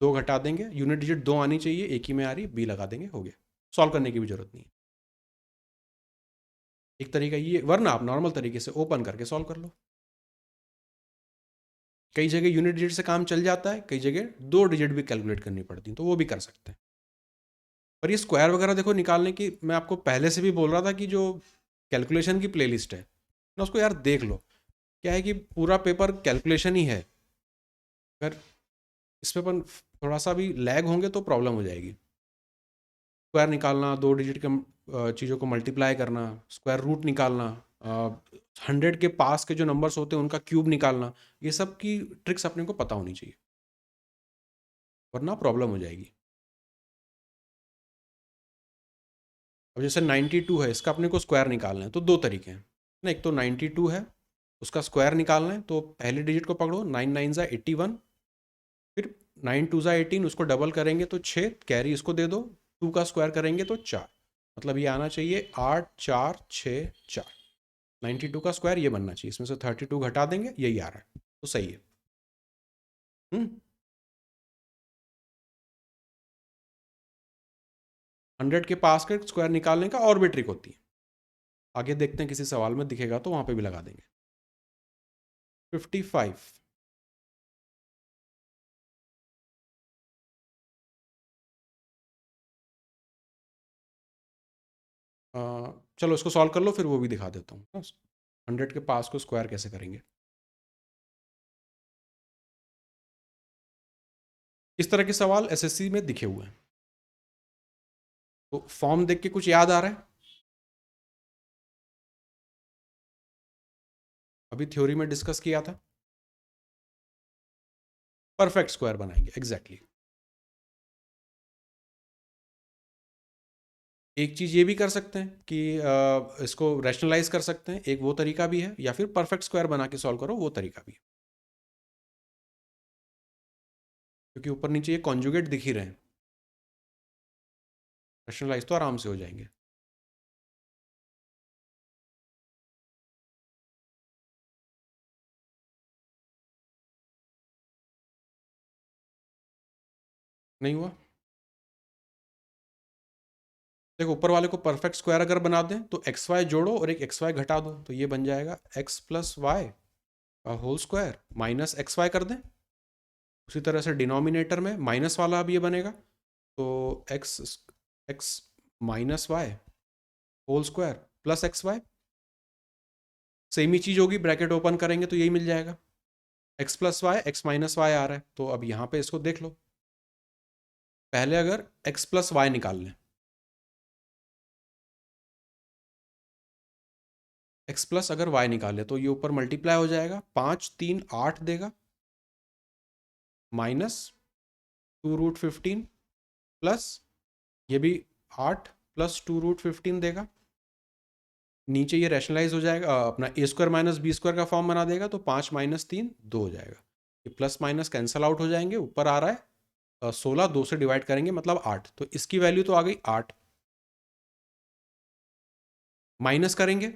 2 घटा देंगे, यूनिट डिजिट 2 आनी चाहिए, एक ही में आ रही, बी लगा देंगे, हो गया। सॉल्व करने की भी जरूरत नहीं है। एक तरीका ये, वरना आप नॉर्मल तरीके से ओपन करके सॉल्व कर लो। कई जगह यूनिट डिजिट से काम चल जाता है, कई जगह 2 डिजिट भी कैलकुलेट करनी पड़ती है, तो वो भी कर सकते हैं। पर ये स्क्वायर वगैरह देखो निकालने की, मैं आपको पहले से भी बोल रहा था कि जो कैलकुलेशन की प्लेलिस्ट है ना, उसको यार देख लो। क्या है कि पूरा पेपर कैलकुलेशन ही है, अगर इस पे अपन थोड़ा सा भी लैग होंगे तो प्रॉब्लम हो जाएगी। स्क्वायर निकालना, 2 डिजिट के चीज़ों को मल्टीप्लाई करना, स्क्वायर रूट निकालना, 100 के पास के जो नंबर्स होते हैं उनका क्यूब निकालना, ये सब की ट्रिक्स अपने को पता होनी चाहिए, वरना प्रॉब्लम हो जाएगी। अब जैसे 92 है, इसका अपने को स्क्वायर निकालना है, तो 2 तरीके हैं ना। एक तो 92 है, उसका स्क्वायर निकालना है, तो पहले डिजिट को पकड़ो, 9 9 ज़ा 81, फिर 9 2 ज़ा 18, उसको डबल करेंगे तो 6, कैरी इसको दे दो, 2 का स्क्वायर करेंगे तो 4, मतलब ये आना चाहिए 8 4 6 4। 92 का स्क्वायर ये बनना चाहिए, इसमें से 32 घटा देंगे, यही आ रहा है, तो सही है। हम्म 100 के पास के स्क्वायर निकालने का और भी ट्रिक होती है, आगे देखते हैं, किसी सवाल में दिखेगा तो वहां पे भी लगा देंगे। 55। चलो इसको सॉल्व कर लो, फिर वो भी दिखा देता हूँ। 100 के पास को स्क्वायर कैसे करेंगे, इस तरह के सवाल एसएससी में दिखे हुए हैं, तो फॉर्म देख के कुछ याद आ रहा है? अभी थ्योरी में डिस्कस किया था, परफेक्ट स्क्वायर बनाएंगे, एग्जैक्टली exactly। एक चीज़ ये भी कर सकते हैं कि इसको रैशनलाइज कर सकते हैं, एक वो तरीका भी है, या फिर परफेक्ट स्क्वायर बना के सॉल्व करो, वो तरीका भी है, क्योंकि ऊपर नीचे ये कॉन्जुगेट दिख ही रहे हैं। रैशनलाइज तो आराम से हो जाएंगे। नहीं हुआ। देखो ऊपर वाले को परफेक्ट स्क्वायर अगर बना दें तो एक्स वाई जोड़ो और एक एक्स वाई घटा दो, तो ये बन जाएगा एक्स प्लस वाई का whole square minus X Y कर दें। उसी तरह से डिनोमिनेटर में माइनस वाला अब ये बनेगा, तो X X minus Y whole square plus X Y. Same ही चीज़ होगी, ब्रैकेट ओपन करेंगे तो यही मिल जाएगा, X plus Y X minus Y आ रहा है। तो अब यहाँ पे इसको देख लो, पहले अगर एक्स प्लस वाई निकाल लें, एक्स प्लस अगर वाई निकाले तो ये ऊपर मल्टीप्लाई हो जाएगा, 5 3 8 देगा, माइनस 2√15 प्लस ये भी 8 प्लस 2√15 देगा। नीचे ये रैशनलाइज हो जाएगा, अपना ए स्क्वायर माइनस बी स्क्वायर का फॉर्म बना देगा, तो 5 - 3 2 हो जाएगा। ये प्लस माइनस कैंसल आउट हो जाएंगे, ऊपर आ रहा है 16, 2 से डिवाइड करेंगे मतलब 8, तो इसकी वैल्यू तो आ गई 8। माइनस करेंगे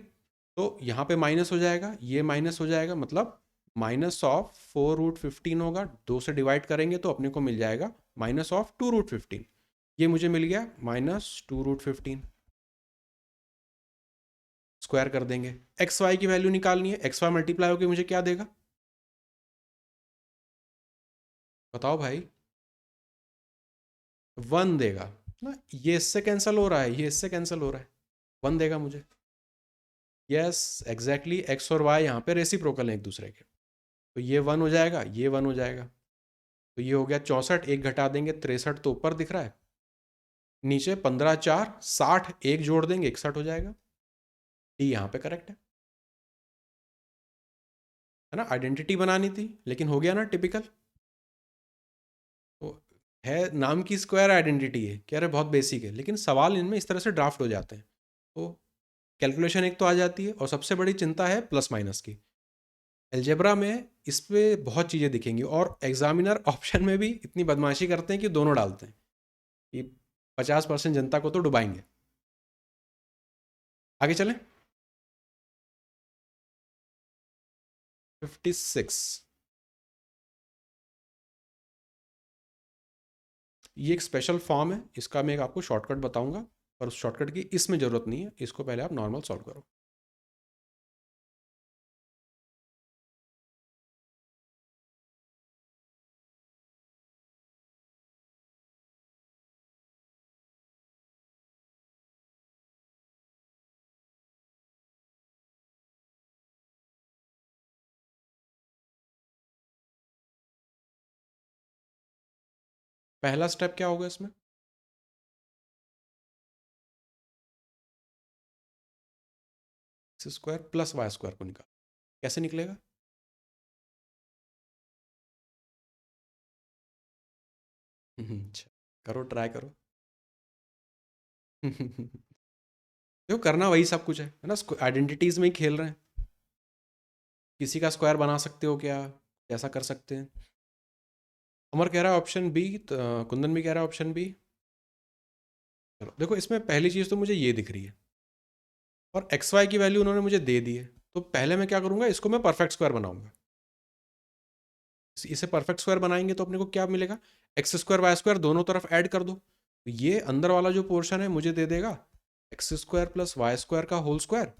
तो यहाँ पे माइनस हो जाएगा, ये माइनस हो जाएगा, मतलब माइनस ऑफ 4√15 होगा, 2 से डिवाइड करेंगे तो अपने को मिल जाएगा माइनस ऑफ 2√15। ये मुझे मिल गया -2√15। स्क्वायर कर देंगे, एक्स वाई की वैल्यू निकालनी है, एक्स वाई मल्टीप्लाई होकर मुझे क्या देगा बताओ भाई? 1 देगा ना, ये इससे कैंसिल हो रहा है, ये इससे कैंसिल हो रहा है, 1 देगा मुझे। यस एग्जैक्टली, एक्स और वाई यहाँ पे रेसिप्रोकल हैं एक दूसरे के, तो ये 1 हो जाएगा, ये 1 हो जाएगा, तो ये हो गया 64, एक घटा देंगे 63 तो ऊपर दिख रहा है, नीचे 15 4 60, एक जोड़ देंगे 61 हो जाएगा। डी यहाँ पे करेक्ट है ना, आइडेंटिटी बनानी थी लेकिन हो गया ना टिपिकल। तो है नाम की स्क्वायर आइडेंटिटी है, कह रहे बहुत बेसिक है, लेकिन सवाल इनमें इस तरह से ड्राफ्ट हो जाते हैं, तो कैलकुलेशन एक तो आ जाती है, और सबसे बड़ी चिंता है प्लस माइनस की। एलजेब्रा में इस पे बहुत चीज़ें दिखेंगी, और एग्जामिनर ऑप्शन में भी इतनी बदमाशी करते हैं कि दोनों डालते हैं, कि 50% जनता को तो डुबाएंगे। आगे चलें। 56, ये एक स्पेशल फॉर्म है, इसका मैं एक आपको शॉर्टकट बताऊंगा, पर उस शॉर्टकट की इसमें ज़रूरत नहीं है, इसको पहले आप नॉर्मल सॉल्व करो। पहला स्टेप क्या होगा इसमें? X square plus Y square को निकाल, कैसे निकलेगा? अच्छा, करो ट्राई करो। देखो करना वही सब कुछ है ना, आइडेंटिटीज में ही खेल रहे हैं, किसी का स्क्वायर बना सकते हो क्या, ऐसा कर सकते हैं। अमर कह रहा है ऑप्शन बी, कुंदन भी कह रहा है ऑप्शन बी। चलो देखो, इसमें पहली चीज़ तो मुझे ये दिख रही है, और एक्स वाई की वैल्यू उन्होंने मुझे दे दी है, तो पहले मैं क्या करूँगा, इसको मैं परफेक्ट स्क्वायर बनाऊंगा। इसे परफेक्ट स्क्वायर बनाएंगे तो अपने को क्या मिलेगा, एक्स स्क्वायर वाई स्क्वायर दोनों तरफ ऐड कर दो, तो ये अंदर वाला जो पोर्शन है मुझे दे देगा X square plus Y square का होल स्क्वायर,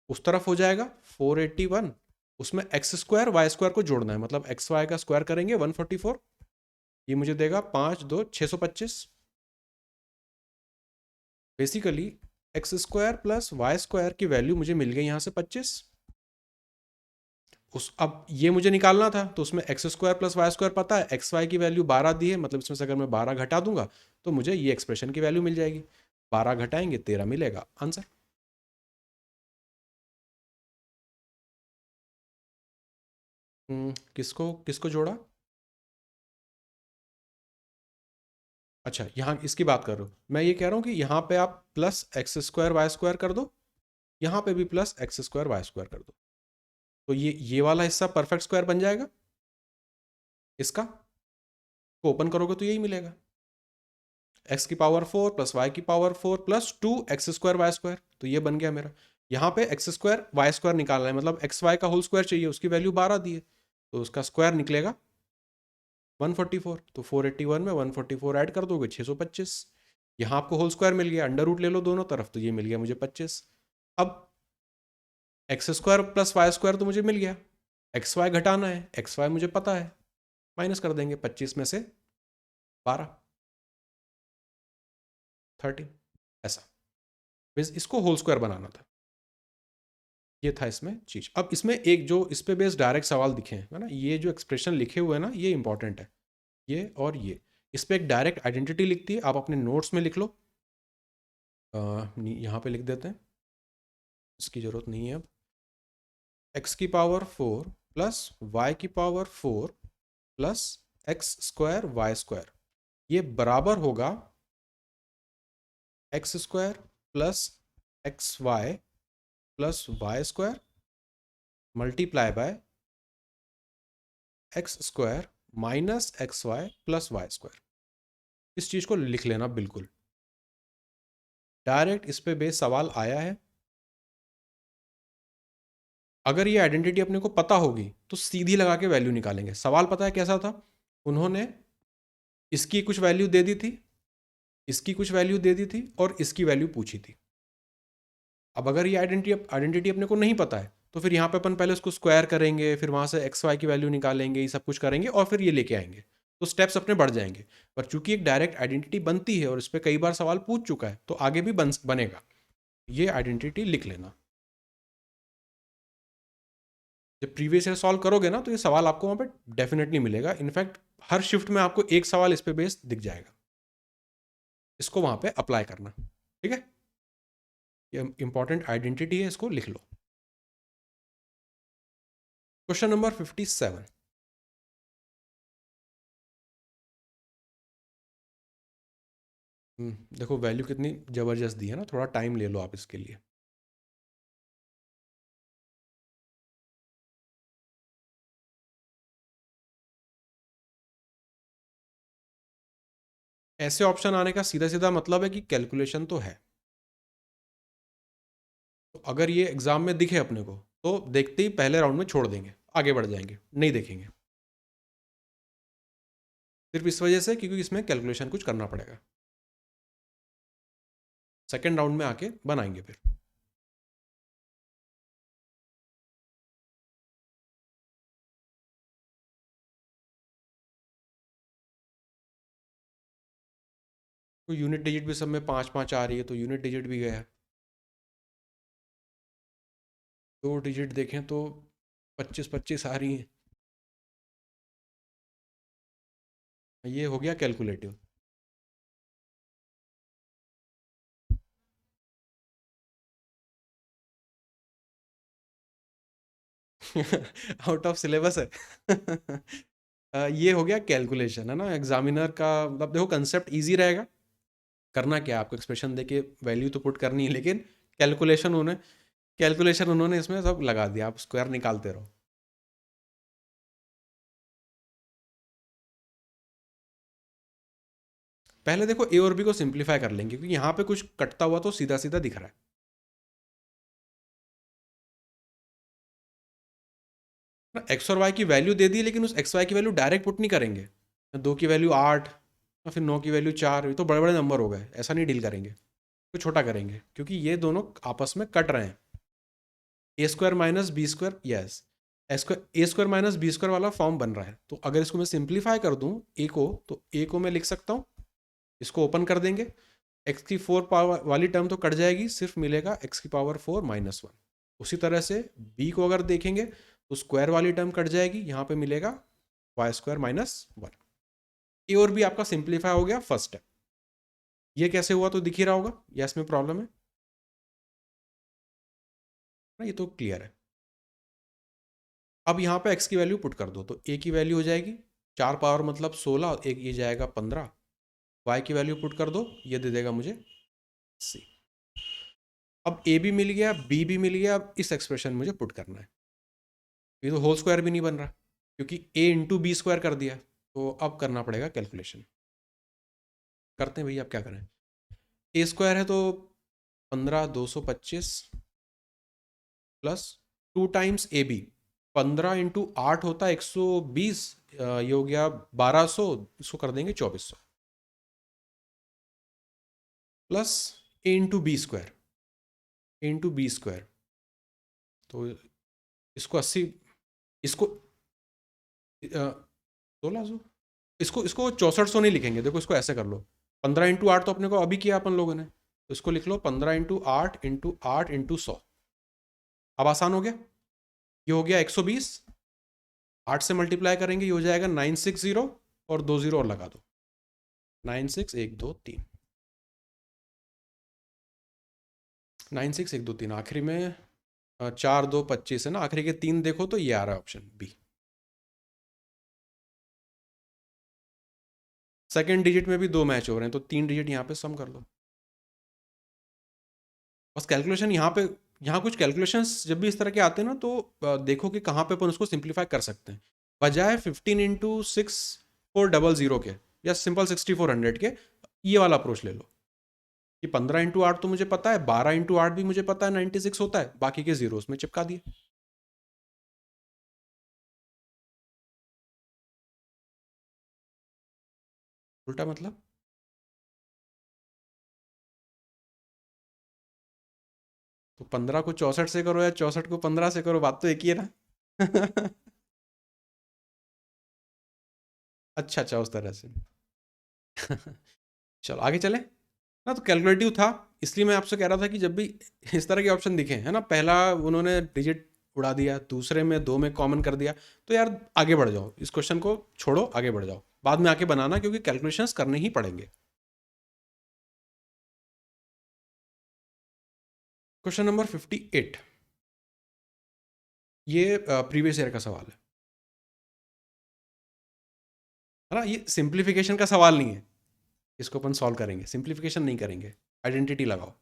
उस तरफ हो जाएगा 481, उसमें एक्स स्क्वायर वाई स्क्वायर को जोड़ना है, मतलब एक्स वाई का स्क्वायर करेंगे 144, ये मुझे देगा 5 2 625। Basically X square plus Y square की वैल्यू मुझे मिल गई यहाँ से 25। उस अब ये मुझे निकालना था, तो उसमें X square plus Y square पता है, एक्स वाई की वैल्यू 12 दी है, मतलब इसमें से अगर मैं 12 घटा दूंगा तो मुझे ये एक्सप्रेशन की वैल्यू मिल जाएगी, 12 घटाएंगे 13 मिलेगा आंसर। किसको किसको जोड़ा? अच्छा यहाँ इसकी बात कर रहे हो, मैं ये कह रहा हूँ कि यहाँ पे आप plus X square Y square कर दो, यहाँ पे भी plus X square Y square कर दो, तो ये वाला हिस्सा परफेक्ट स्क्वायर बन जाएगा, इसका को ओपन करोगे तो यही मिलेगा। एक्स की पावर 4 प्लस वाई की power 4 plus 2 X square Y square, तो ये बन गया मेरा। यहाँ पे एक्स स्क्वायर वाई स्क्वायर निकालना है, मतलब एक्स वाई का होल स्क्वायर चाहिए, उसकी वैल्यू 12 दी है, तो उसका स्क्वायर निकलेगा 144। तो 481 में 144 ऐड कर दोगे 625। यहाँ आपको होल स्क्वायर मिल गया, अंडर रूट ले लो दोनों तरफ, तो ये मिल गया मुझे 25। अब X square plus Y square तो मुझे मिल गया, एक्स वाई घटाना है, एक्स वाई मुझे पता है, माइनस कर देंगे 25 में से 12, 13, ऐसा। बस इसको होल स्क्वायर बनाना था, ये था इसमें चीज। अब इसमें एक जो इस पे बेस्ड डायरेक्ट सवाल दिखे हैं, है ना, ये जो एक्सप्रेशन लिखे हुए हैं ना, ये इंपॉर्टेंट है, ये और ये। इस पे एक डायरेक्ट आइडेंटिटी लिखती है, आप अपने नोट्स में लिख लो, यहाँ पे लिख देते हैं, इसकी जरूरत नहीं है अब। एक्स की पावर 4 प्लस वाई की power 4 plus X square Y square, ये बराबर होगा X square plus X Y plus Y square multiply by X square minus X Y plus Y square. इस चीज को लिख लेना बिल्कुल, डायरेक्ट इस पे बेस सवाल आया है। अगर ये आइडेंटिटी अपने को पता होगी तो सीधी लगा के वैल्यू निकालेंगे। सवाल पता है कैसा था, उन्होंने इसकी कुछ वैल्यू दे दी थी, इसकी कुछ वैल्यू दे दी थी और इसकी वैल्यू पूछी थी। अब अगर ये आइडेंटिटी अपने को नहीं पता है तो फिर यहाँ पे अपन पहले उसको स्क्वायर करेंगे, फिर वहाँ से एक्स वाई की वैल्यू निकालेंगे, ये सब कुछ करेंगे और फिर ये लेके आएंगे, तो स्टेप्स अपने बढ़ जाएंगे। पर चूंकि एक डायरेक्ट आइडेंटिटी बनती है और इस पर कई बार सवाल पूछ चुका है, तो आगे भी बनेगा। ये आइडेंटिटी लिख लेना, जब प्रीवियस ईयर सॉल्व करोगे ना तो ये सवाल आपको वहाँ पे डेफिनेटली मिलेगा। इनफैक्ट हर शिफ्ट में आपको एक सवाल इस पे बेस दिख जाएगा, इसको वहाँ पे अप्लाई करना, ठीक है। ये इंपॉर्टेंट आइडेंटिटी है, इसको लिख लो। क्वेश्चन नंबर 57, देखो वैल्यू कितनी जबरदस्त दी है ना, थोड़ा टाइम ले लो आप इसके लिए। ऐसे ऑप्शन आने का सीधा सीधा मतलब है कि कैलकुलेशन तो है। तो अगर ये एग्जाम में दिखे अपने को तो देखते ही पहले राउंड में छोड़ देंगे, आगे बढ़ जाएंगे, नहीं देखेंगे, सिर्फ इस वजह से क्योंकि इसमें कैलकुलेशन कुछ करना पड़ेगा। सेकेंड राउंड में आके बनाएंगे फिर। तो यूनिट डिजिट भी सब में 5 5 आ रही है, तो यूनिट डिजिट भी गया। दो डिजिट देखें तो 25 25 आ रही हैं, ये हो गया कैलकुलेटिव। आउट ऑफ सिलेबस है। ये हो गया कैलकुलेशन, है ना, एग्जामिनर का मतलब देखो कंसेप्ट इजी रहेगा। करना क्या है आपको, एक्सप्रेशन देके वैल्यू तो पुट करनी है, लेकिन कैलकुलेशन उन्होंने इसमें सब लगा दिया, आप स्क्वायर निकालते रहो। पहले देखो ए और बी को सिंप्लीफाई कर लेंगे, क्योंकि यहाँ पे कुछ कटता हुआ तो सीधा सीधा दिख रहा है। ना एक्स और वाई की वैल्यू दे दी, लेकिन उस एक्स वाई की वैल्यू डायरेक्ट पुट नहीं करेंगे। 2 की वैल्यू 8 और फिर 9 की वैल्यू 4, ये तो बड़े बड़े नंबर हो गए, ऐसा नहीं डील करेंगे, तो छोटा करेंगे, क्योंकि ये दोनों आपस में कट रहे हैं। A square minus B square, yes, A square minus B square वाला फॉर्म बन रहा है। तो अगर इसको मैं सिंप्लीफाई कर दूं ए को, तो ए को मैं लिख सकता हूँ, इसको ओपन कर देंगे, एक्स की 4 पावर वाली टर्म तो कट जाएगी, सिर्फ मिलेगा एक्स की पावर 4 माइनस 1। उसी तरह से बी को अगर देखेंगे तो स्क्वायर वाली टर्म कट जाएगी, यहाँ पे मिलेगा वाई स्क्वायर माइनस 1। ए और बी आपका सिंप्लीफाई हो गया फर्स्ट स्टेप। ये कैसे हुआ तो दिख ही रहा होगा, या इसमें प्रॉब्लम है ना, ये तो क्लियर है। अब यहाँ पे x की वैल्यू पुट कर दो, तो a की वैल्यू हो जाएगी 4 पावर मतलब 16, एक ये जाएगा 15, y की वैल्यू पुट कर दो, ये दे देगा मुझे c। अब a भी मिल गया, b भी मिल गया, अब इस एक्सप्रेशन मुझे पुट करना है। ये तो होल स्क्वायर भी नहीं बन रहा, क्योंकि a इंटू बी स्क्वायर कर दिया, तो अब करना पड़ेगा कैलकुलेशन। करते हैं भैया, आप क्या करें। ए स्क्वायर है तो 15,225 प्लस 2 टाइम्स ए बी, 15 × 8 होता है 120, ये हो गया 1200, इसको कर देंगे 2400, प्लस ए इंटू बी स्क्वायर, ए इंटू बी स्क्वायर, तो इसको 80, इसको 1600, इसको इसको 6400 नहीं लिखेंगे, देखो इसको ऐसे कर लो, 15 × 8 तो अपने को अभी किया अपन लोगों ने, तो इसको लिख लो 15 × 8 × 8 × 100। अब आसान हो गया, ये हो गया 120, 8 से मल्टीप्लाई करेंगे ये हो जाएगा 960, और 2 0 और लगा दो, 96 1 2 3, 96 1 2 3, आखिरी में 4 2 25 है ना, आखिरी के 3 देखो तो ये आ रहा है ऑप्शन बी। सेकेंड डिजिट में भी 2 मैच हो रहे हैं, तो 3 डिजिट यहाँ पे सम कर लो। बस कैलकुलेशन यहाँ पे, यहाँ कुछ कैलकुलेशंस जब भी इस तरह के आते हैं ना, तो देखो कि कहाँ पे अपन उसको सिंप्लीफाई कर सकते हैं, बजाय 15 × 6 400 के या सिंपल 6400 के, ये वाला अप्रोच ले लो कि 15 × 8 तो मुझे पता है, 12 × 8 भी मुझे पता है 96 होता है, बाकी के जीरो में चिपका दिए। उल्टा मतलब, तो 15 को 64 से करो या 64 को 15 से करो, बात तो एक ही है ना। अच्छा अच्छा, उस तरह से। चलो आगे चले ना, तो कैलकुलेटिव था, इसलिए मैं आपसे कह रहा था कि जब भी इस तरह के ऑप्शन दिखे है ना, पहला उन्होंने डिजिट उड़ा दिया, दूसरे में 2 में कॉमन कर दिया, तो यार आगे बढ़ जाओ, इस क्वेश्चन को छोड़ो, आगे बढ़ जाओ, बाद में आके बनाना, क्योंकि कैलकुलेशंस करने ही पड़ेंगे। क्वेश्चन नंबर 58, ये प्रीवियस ईयर का सवाल है ना, ये सिंप्लीफिकेशन का सवाल नहीं है, इसको अपन सॉल्व करेंगे, सिंप्लीफिकेशन नहीं करेंगे, आइडेंटिटी लगाओ।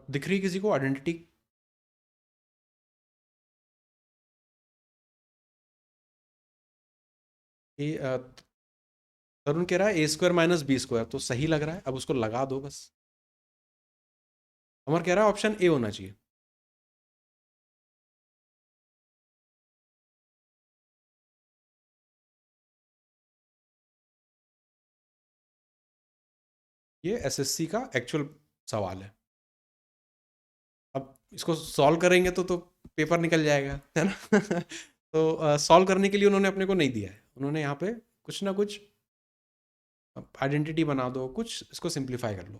दिख रही किसी को आइडेंटिटी? ये तरुण कह रहा है A² - B², तो सही लग रहा है, अब उसको लगा दो बस। अमर कह रहा है ऑप्शन ए होना चाहिए। ये एसएससी का एक्चुअल सवाल है, अब इसको सॉल्व करेंगे तो पेपर निकल जाएगा, है ना। तो सॉल्व करने के लिए उन्होंने अपने को नहीं दिया है, उन्होंने यहाँ पे कुछ ना कुछ आइडेंटिटी बना दो, कुछ इसको सिंप्लीफाई कर लो।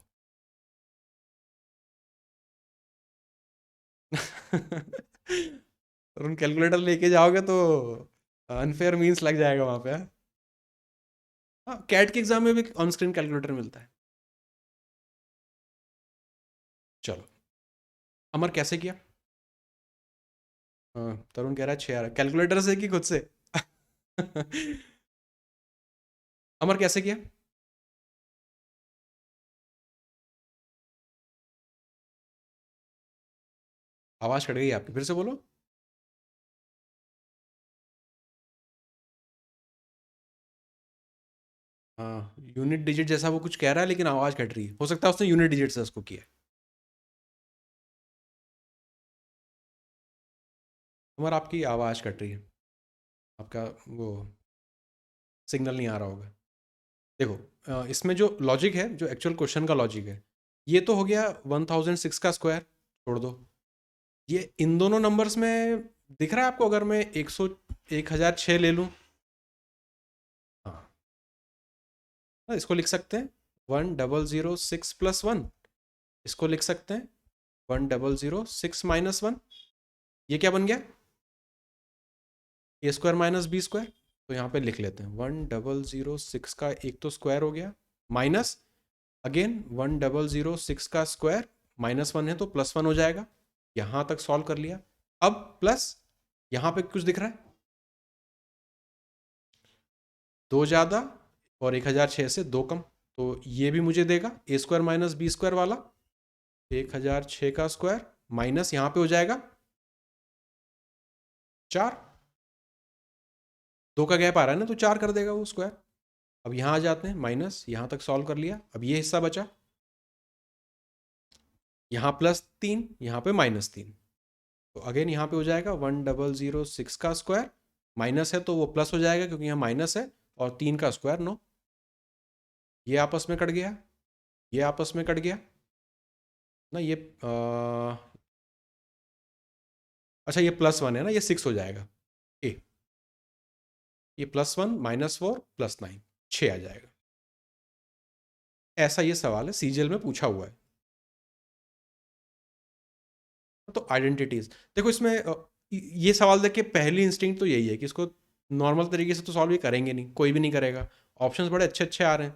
और उन कैलकुलेटर लेके जाओगे तो अनफेयर मीन्स लग जाएगा वहाँ पे, हाँ। कैट के एग्जाम में भी ऑन स्क्रीन कैलकुलेटर मिलता है। चलो, अमर कैसे किया? तरुण कह रहा है 6 कैलकुलेटर से कि खुद से? अमर कैसे किया? आवाज कट गई आपकी, फिर से बोलो। हाँ, यूनिट डिजिट जैसा वो कुछ कह रहा है, लेकिन आवाज कट रही है, हो सकता है उसने यूनिट डिजिट से उसको किया है। अमर आपकी आवाज कट रही है, आपका वो सिग्नल नहीं आ रहा होगा। देखो, इसमें जो लॉजिक है, जो एक्चुअल क्वेश्चन का लॉजिक है, ये तो हो गया 1006 का स्क्वायर, छोड़ दो। ये इन दोनों नंबर्स में दिख रहा है आपको, अगर मैं 1006 ले लूँ, हाँ, तो इसको लिख सकते हैं 1006 + 1, इसको लिख सकते हैं 1006 - 1, ये क्या बन गया? A² - B², तो यहाँ पे लिख लेते हैं 1006 का एक तो स्क्वायर हो गया, माइनस अगेन 1006 का स्क्वायर, -1 है तो +1 हो जाएगा, यहाँ तक सॉल्व कर लिया। अब प्लस यहाँ पे कुछ दिख रहा है, 2 ज़्यादा और 1006 से 2 कम, तो ये भी मुझे देगा ए स्क्वायर माइनस बी स्क्वायर वाला। 1006 का स्क्वायर माइनस यहाँ पे हो जाएगा 4, 2 का गैप आ रहा है ना, तो 4 कर देगा वो स्क्वायर। अब यहाँ आ जाते हैं, माइनस यहाँ तक सॉल्व कर लिया। अब ये हिस्सा बचा, यहाँ +3, यहाँ पे -3, तो अगेन यहाँ पे हो जाएगा 1006 का स्क्वायर, माइनस है तो वो प्लस हो जाएगा क्योंकि यहाँ माइनस है, और 3 का स्क्वायर 9। ये आपस में कट गया, ये आपस में कट गया ना, ये अच्छा ये +1 है ना, ये 6 हो जाएगा ए, ये +1 -4 +9 6 आ जाएगा। ऐसा ये सवाल है, सीजीएल में पूछा हुआ है। तो आइडेंटिटीज देखो इसमें ये सवाल देख के पहली इंस्टिंक्ट तो यही है कि इसको नॉर्मल तरीके से तो सॉल्व ही करेंगे नहीं, कोई भी नहीं करेगा। ऑप्शंस बड़े अच्छे अच्छे आ रहे हैं,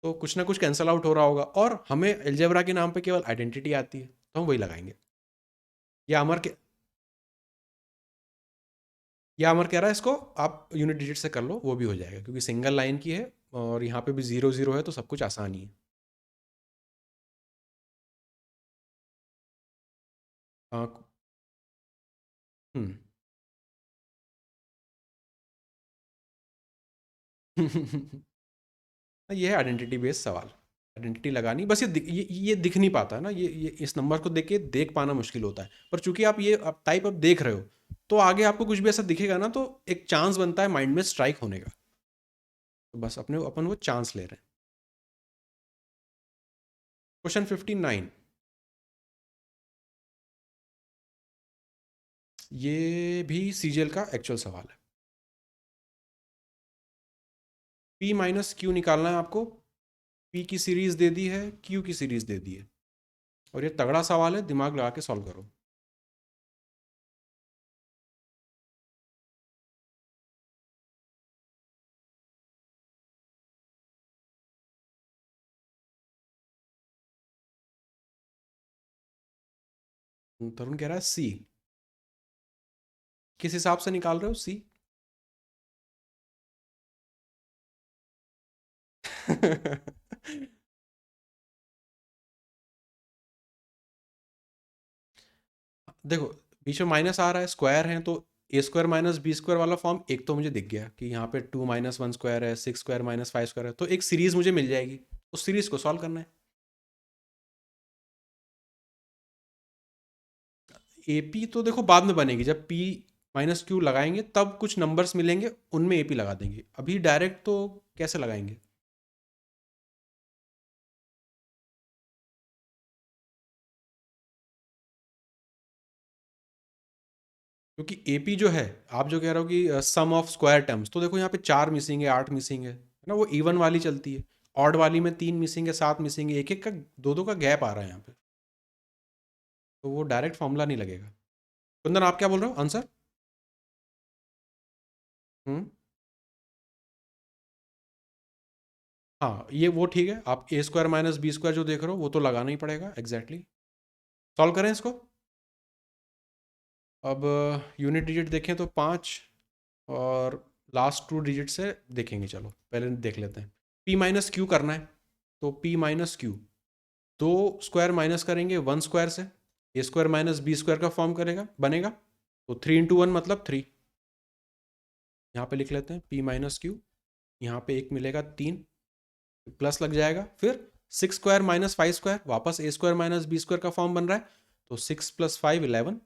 तो कुछ ना कुछ कैंसल आउट हो रहा होगा, और हमें एल्जेब्रा के नाम पे केवल आइडेंटिटी आती है, तो हम वही लगाएंगे। या अमर के या अमर कह रहा है इसको आप यूनिट डिजिट से कर लो, वो भी हो जाएगा क्योंकि सिंगल लाइन की है और यहाँ पे भी 0 0 है, तो सब कुछ आसान ही है। हाँ। हम्म। ये है आइडेंटिटी बेस्ड सवाल, आइडेंटिटी लगानी बस। ये दिख नहीं पाता है ना, ये इस नंबर को देख के देख पाना मुश्किल होता है, पर चूंकि आप ये आप टाइप अब देख रहे हो, तो आगे आपको कुछ भी ऐसा दिखेगा ना, तो एक चांस बनता है माइंड में स्ट्राइक होने का, तो बस अपन वो चांस ले रहे हैं। क्वेश्चन 59, ये भी सीजीएल का एक्चुअल सवाल है। पी माइनस क्यू निकालना है आपको। पी की सीरीज दे दी है, क्यू की सीरीज दे दी है, और ये तगड़ा सवाल है, दिमाग लगा के सॉल्व करो। तरुण कह रहा है सी, किस हिसाब से निकाल रहे हो सी? देखो बीच में माइनस आ रहा है, स्क्वायर है, तो ए स्क्वायर माइनस बी स्क्वायर वाला फॉर्म एक तो मुझे दिख गया कि यहाँ पे 2 -1 स्क्वायर है, 6 स्क्वायर -5 स्क्वायर है, तो एक सीरीज मुझे मिल जाएगी, उस सीरीज को सॉल्व करना है। एपी तो देखो बाद में बनेगी, जब पी माइनस क्यू लगाएंगे तब कुछ नंबर्स मिलेंगे, उनमें एपी लगा देंगे, अभी डायरेक्ट तो कैसे लगाएंगे? क्योंकि एपी जो है, आप जो कह रहे हो कि सम ऑफ स्क्वायर टर्म्स, तो देखो यहाँ पे 4 मिसिंग है, 8 मिसिंग है ना, वो इवन वाली चलती है। ऑड वाली में 3 मिसिंग है, 7 मिसिंग है, एक एक का दो दो का गैप आ रहा है यहाँ पे, तो वो डायरेक्ट फॉर्मूला नहीं लगेगा। कुंदन आप क्या बोल रहे हो आंसर? हम्म। हाँ ये वो ठीक है, आप ए स्क्वायर माइनस बी स्क्वायर जो देख रहे हो वो तो लगाना ही पड़ेगा एग्जैक्टली। सॉल्व करें इसको। अब यूनिट डिजिट देखें तो 5, और लास्ट 2 डिजिट से देखेंगे, चलो पहले देख लेते हैं। पी माइनस क्यू करना है, तो P minus Q, 2 square minus करेंगे 1 स्क्वायर से, ए स्क्वायर माइनस बी स्क्वायर का फॉर्म करेगा बनेगा, तो 3 × 1 मतलब 3। यहाँ पे लिख लेते हैं पी माइनस क्यू, यहाँ पे एक मिलेगा 3, प्लस लग जाएगा, फिर 6 स्क्वायर -5 स्क्वायर, वापस ए स्क्वायर माइनस बी स्क्वायर का फॉर्म बन रहा है, तो 6 + 5 11,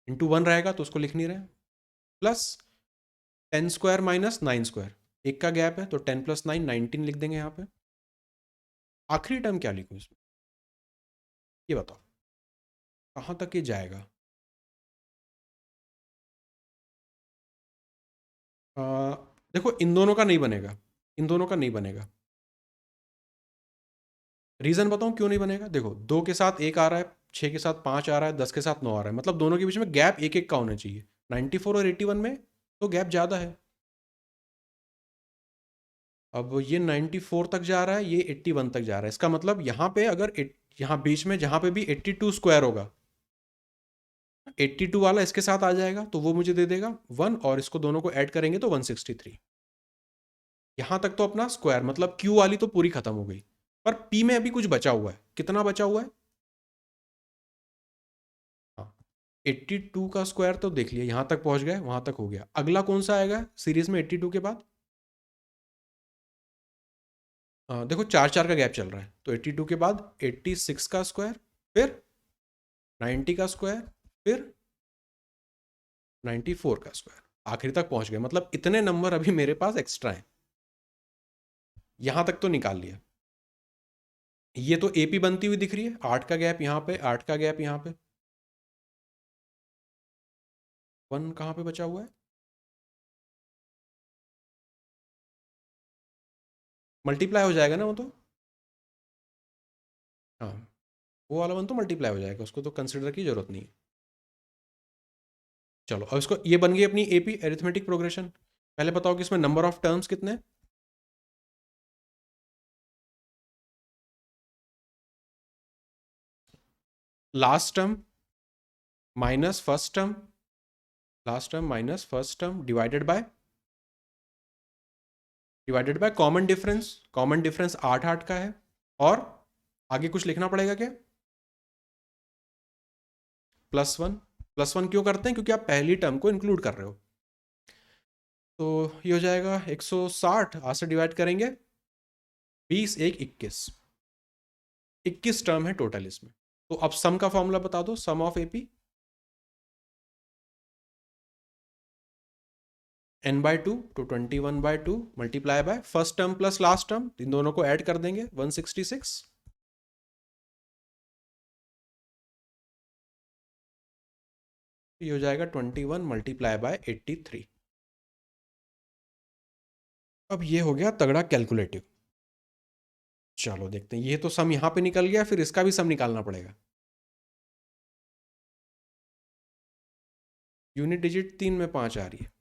इंटू 1 रहेगा तो उसको लिख नहीं रहे, प्लस 10 स्क्वायर -9 स्क्वायर, एक का गैप है तो 10 + 9 19 लिख देंगे यहाँ पे। आखिरी टर्म क्या लिखूँ इसमें, ये बताओ कहाँ तक ये जाएगा? आ, देखो इन दोनों का नहीं बनेगा, इन दोनों का नहीं बनेगा। रीज़न बताऊँ क्यों नहीं बनेगा? देखो 2 के साथ 1 आ रहा है, 6 के साथ 5 आ रहा है, 10 के साथ 9 आ रहा है, मतलब दोनों के बीच में गैप एक एक का होना चाहिए। 94 और 81 में तो गैप ज़्यादा है। अब ये 94 तक जा रहा है, ये 81 तक जा रहा है, इसका मतलब यहाँ पे अगर यहाँ बीच में जहाँ पे भी 82 स्क्वायर होगा, 82 वाला इसके साथ आ जाएगा तो वो मुझे दे देगा 1, और इसको दोनों को ऐड करेंगे तो 163। यहाँ तक तो अपना स्क्वायर मतलब क्यू वाली तो पूरी खत्म हो गई, पर पी में अभी कुछ बचा हुआ है। कितना बचा हुआ है? हाँ, 82 का स्क्वायर तो देख लिया, यहाँ तक पहुँच गए, वहाँ तक हो गया। अगला कौन सा आएगा सीरीज में 82 के बाद? देखो 4 4 का गैप चल रहा है, तो 82 के बाद 86 का स्क्वायर, फिर 90 का स्क्वायर, फिर 94 का स्क्वायर, आखिरी तक पहुंच गए। मतलब इतने नंबर अभी मेरे पास एक्स्ट्रा हैं। यहां तक तो निकाल लिया। ये तो एपी बनती हुई दिख रही है, 8 का गैप यहाँ पे, 8 का गैप यहाँ पे, 1 कहाँ पे बचा हुआ है? मल्टीप्लाई हो जाएगा ना वो तो। हाँ, वो वाला 1 तो मल्टीप्लाई हो जाएगा, उसको तो कंसिडर की जरूरत नहीं है। चलो अब इसको, ये बन गई अपनी एपी एरिथमेटिक प्रोग्रेशन। पहले बताओ कि इसमें नंबर ऑफ टर्म्स कितने हैं? Last term minus first term, last term minus first term divided by common difference. Common difference 8 8 का है। और आगे कुछ लिखना पड़ेगा क्या? +1। +1 क्यों करते हैं? क्योंकि आप पहली टर्म को इंक्लूड कर रहे हो। तो ये हो जाएगा 160, आज से डिवाइड करेंगे 20 1 21, 21 टर्म है टोटल इसमें। तो अब सम का फॉर्मूला बता दो, सम ऑफ एपी n/2 तो 21/2 multiply by first term plus last term, इन दोनों को ऐड कर देंगे 166। ये हो जाएगा 21 मल्टीप्लाई बाय 83। अब ये हो गया तगड़ा कैलकुलेटिव। चलो देखते हैं, ये तो सम यहाँ पे निकल गया, फिर इसका भी सम निकालना पड़ेगा। यूनिट डिजिट 3 में 5 आ रही है,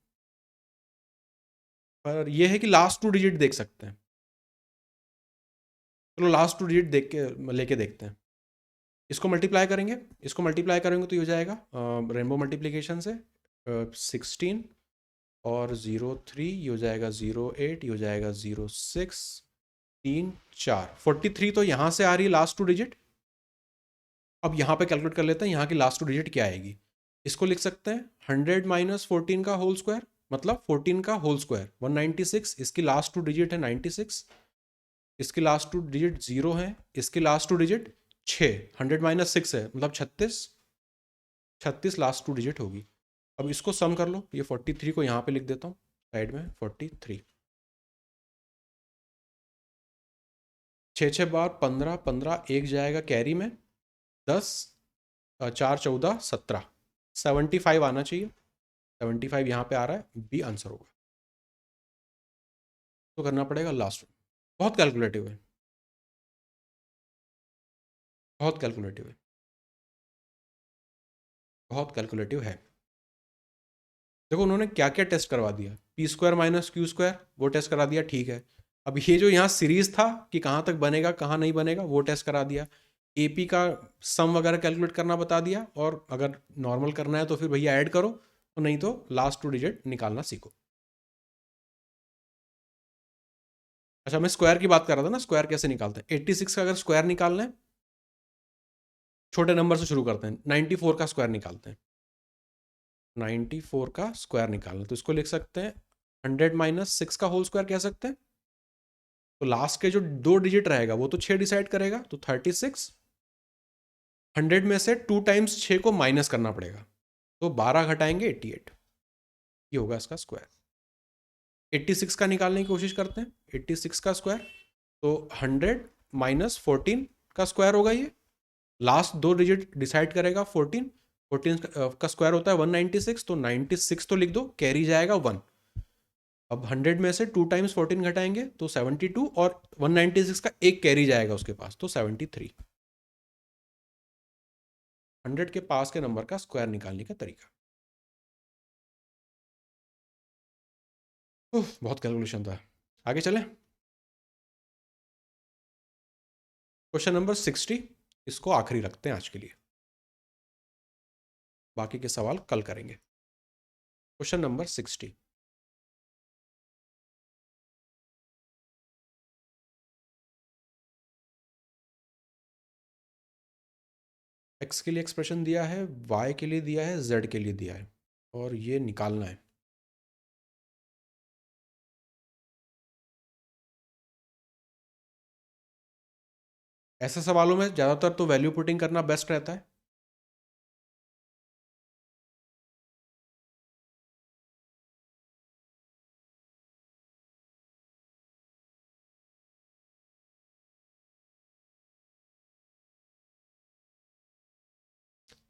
पर ये है कि लास्ट 2 डिजिट देख सकते हैं। चलो लास्ट 2 डिजिट देख के लेके देखते हैं। इसको मल्टीप्लाई करेंगे, इसको मल्टीप्लाई करेंगे तो ये हो जाएगा रेनबो मल्टीप्लिकेशन से 16 और 0 3, ये हो जाएगा 0 8, ये हो जाएगा 0 6 3 4 43। तो यहाँ से आ रही है लास्ट 2 डिजिट। अब यहाँ पे कैलकुलेट कर लेते हैं यहाँ की लास्ट 2 डिजिट क्या आएगी। इसको लिख सकते हैं 100 माइनस 14 का होल स्क्वायर, मतलब 14 का होल स्क्वायर 196। इसकी लास्ट 2 डिजिट है 96, इसकी लास्ट 2 डिजिट 0 है, इसकी लास्ट 2 डिजिट 6, 100 माइनस 6 है मतलब 36, 36 लास्ट 2 डिजिट होगी। अब इसको सम कर लो, ये 43 को यहाँ पे लिख देता हूँ साइड में, 43, 6 6 बार 15, 15 एक जाएगा कैरी में, 10 4 14 17, 75 आना चाहिए। 75 यहाँ पे आ रहा है, बी आंसर होगा। तो करना पड़ेगा लास्ट। बहुत कैलकुलेटिव है, बहुत कैलकुलेटिव है, बहुत कैलकुलेटिव है। देखो उन्होंने क्या क्या टेस्ट करवा दिया, P square minus Q square वो टेस्ट करा दिया, ठीक है। अब ये जो यहाँ सीरीज था कि कहाँ तक बनेगा कहाँ नहीं बनेगा वो टेस्ट करा दिया। एपी का सम वगैरह कैलकुलेट करना बता दिया, और अगर नॉर्मल करना है तो फिर भैया ऐड करो, तो नहीं तो लास्ट 2 डिजिट निकालना सीखो। अच्छा मैं स्क्वायर की बात कर रहा था ना, स्क्वायर कैसे निकालते हैं। 86 का अगर स्क्वायर निकालना है, छोटे नंबर से शुरू करते हैं, 94 का स्क्वायर निकालते हैं। 94 का स्क्वायर निकालना, तो इसको लिख सकते हैं 100 माइनस 6 का होल स्क्वायर कह सकते हैं। तो लास्ट के जो 2 डिजिट रहेगा वो तो 6 डिसाइड करेगा, तो 36। 100 में से 2 टाइम्स 6 को माइनस करना पड़ेगा, तो 12 घटाएंगे 88, ये होगा इसका स्क्वायर। 86 का निकालने की कोशिश करते हैं, 86 का स्क्वायर, तो 100 माइनस 14 का स्क्वायर होगा ये। लास्ट 2 डिजिट डिसाइड करेगा 14, 14 का स्क्वायर होता है 196, तो 96 तो लिख दो, कैरी जाएगा 1। अब 100 में से 2 टाइम्स 14 घटाएंगे तो 72, और 196 का एक कैरी जाएगा उसके पास, तो 73। 100 के पास के नंबर का स्क्वायर निकालने का तरीका। बहुत कैलकुलेशन था। आगे चलें, क्वेश्चन नंबर 60, इसको आखिरी रखते हैं आज के लिए, बाकी के सवाल कल करेंगे। क्वेश्चन नंबर 60, एक्स के लिए एक्सप्रेशन दिया है, वाई के लिए दिया है, जेड के लिए दिया है, और ये निकालना है। ऐसे सवालों में ज़्यादातर तो वैल्यू पुटिंग करना बेस्ट रहता है।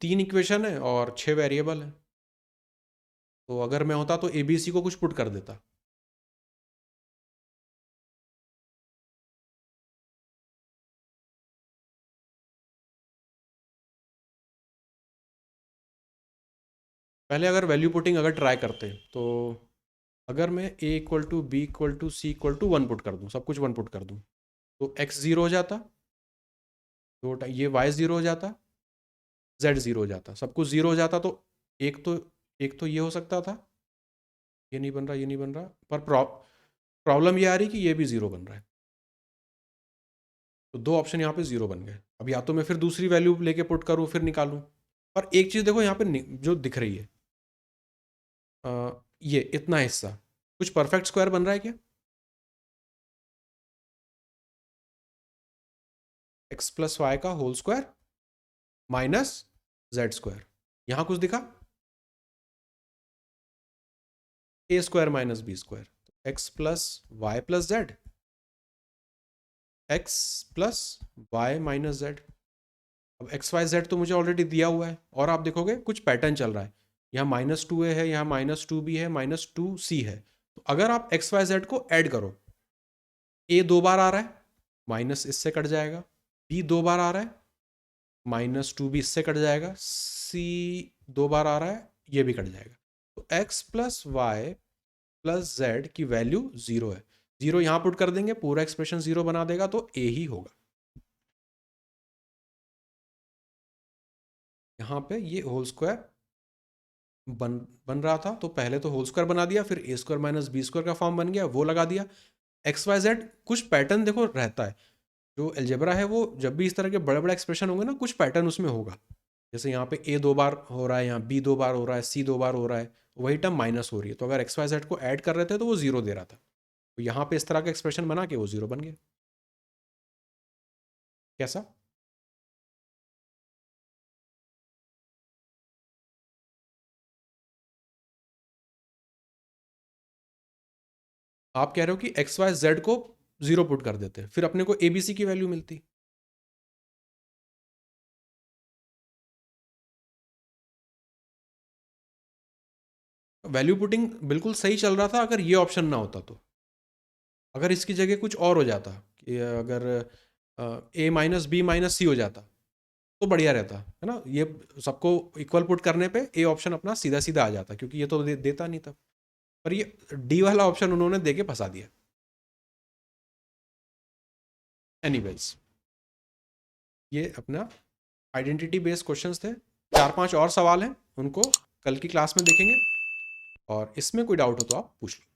तीन इक्वेशन है और 6 वेरिएबल है, तो अगर मैं होता तो ए बी सी को कुछ पुट कर देता। पहले अगर वैल्यू पुटिंग अगर ट्राई करते तो अगर मैं A equal to B equal to C equal to one put कर दूँ, सब कुछ वन पुट कर दूँ, तो एक्स ज़ीरो हो जाता, ये वाई ज़ीरो हो जाता, जेड ज़ीरो हो जाता, सब कुछ ज़ीरो हो जाता। तो एक तो एक तो ये हो सकता था, ये नहीं बन रहा, ये नहीं बन रहा, पर प्रॉब्लम ये आ रही कि ये भी ज़ीरो बन रहा है। तो दो ऑप्शन यहाँ पे ज़ीरो बन गए। अब या तो मैं फिर दूसरी वैल्यू लेके पुट करूँ फिर निकालूँ। और एक चीज़ देखो यहाँ पे जो दिख रही है, ये इतना हिस्सा कुछ परफेक्ट स्क्वायर बन रहा है क्या? एक्स प्लस वाई का whole square minus Z square, यहाँ कुछ दिखा? A square minus B square, X plus Y plus Z, X plus Y minus Z. अब एक्स वाई जेड तो मुझे ऑलरेडी दिया हुआ है, और आप देखोगे कुछ पैटर्न चल रहा है, यहाँ माइनस टू ए है, यहाँ माइनस टू बी है, माइनस टू सी है। तो अगर आप एक्स वाई जेड को ऐड करो, ए दो बार आ रहा है, माइनस इससे कट जाएगा, बी दो बार आ रहा है, माइनस टू बी इससे कट जाएगा, सी दो बार आ रहा है, ये भी कट जाएगा। तो X plus Y plus Z की वैल्यू जीरो है। जीरो यहाँ पुट कर देंगे, पूरा एक्सप्रेशन जीरो बना देगा, तो ए ही होगा। यहाँ पे ये होल स्क्वायर बन रहा था, तो पहले तो होल स्क्वायर बना दिया, फिर ए स्क्वायर माइनस बी स्क्वायर का फॉर्म बन गया, वो लगा दिया। एक्स वाई जेड कुछ पैटर्न देखो रहता है, जो एल्जेब्रा है वो जब भी इस तरह के बड़े बड़े एक्सप्रेशन होंगे ना, कुछ पैटर्न उसमें होगा। जैसे यहाँ पे ए दो बार हो रहा है, यहाँ बी दो बार हो रहा है, सी दो बार हो रहा है, वही टर्म माइनस हो रही है। तो अगर एक्स वाई जेड को ऐड कर रहे थे तो वो जीरो दे रहा था, तो यहाँ पे इस तरह का एक्सप्रेशन बना के वो जीरो बन गया। कैसा? आप कह रहे हो कि एक्स वाई जेड को जीरो पुट कर देते, फिर अपने को ए बी सी की वैल्यू मिलती। वैल्यू पुटिंग बिल्कुल सही चल रहा था अगर ये ऑप्शन ना होता तो। अगर इसकी जगह कुछ और हो जाता, कि अगर ए माइनस बी माइनस सी हो जाता तो बढ़िया रहता है ना। ये सबको इक्वल पुट करने पे ए ऑप्शन अपना सीधा सीधा आ जाता, क्योंकि ये तो देता नहीं था। पर ये डी वाला ऑप्शन उन्होंने दे के फंसा दिया। एनीवेज, ये अपना आइडेंटिटी बेस्ड क्वेश्चंस थे। 4-5 और सवाल हैं, उनको कल की क्लास में देखेंगे, और इसमें कोई डाउट हो तो आप पूछ लो।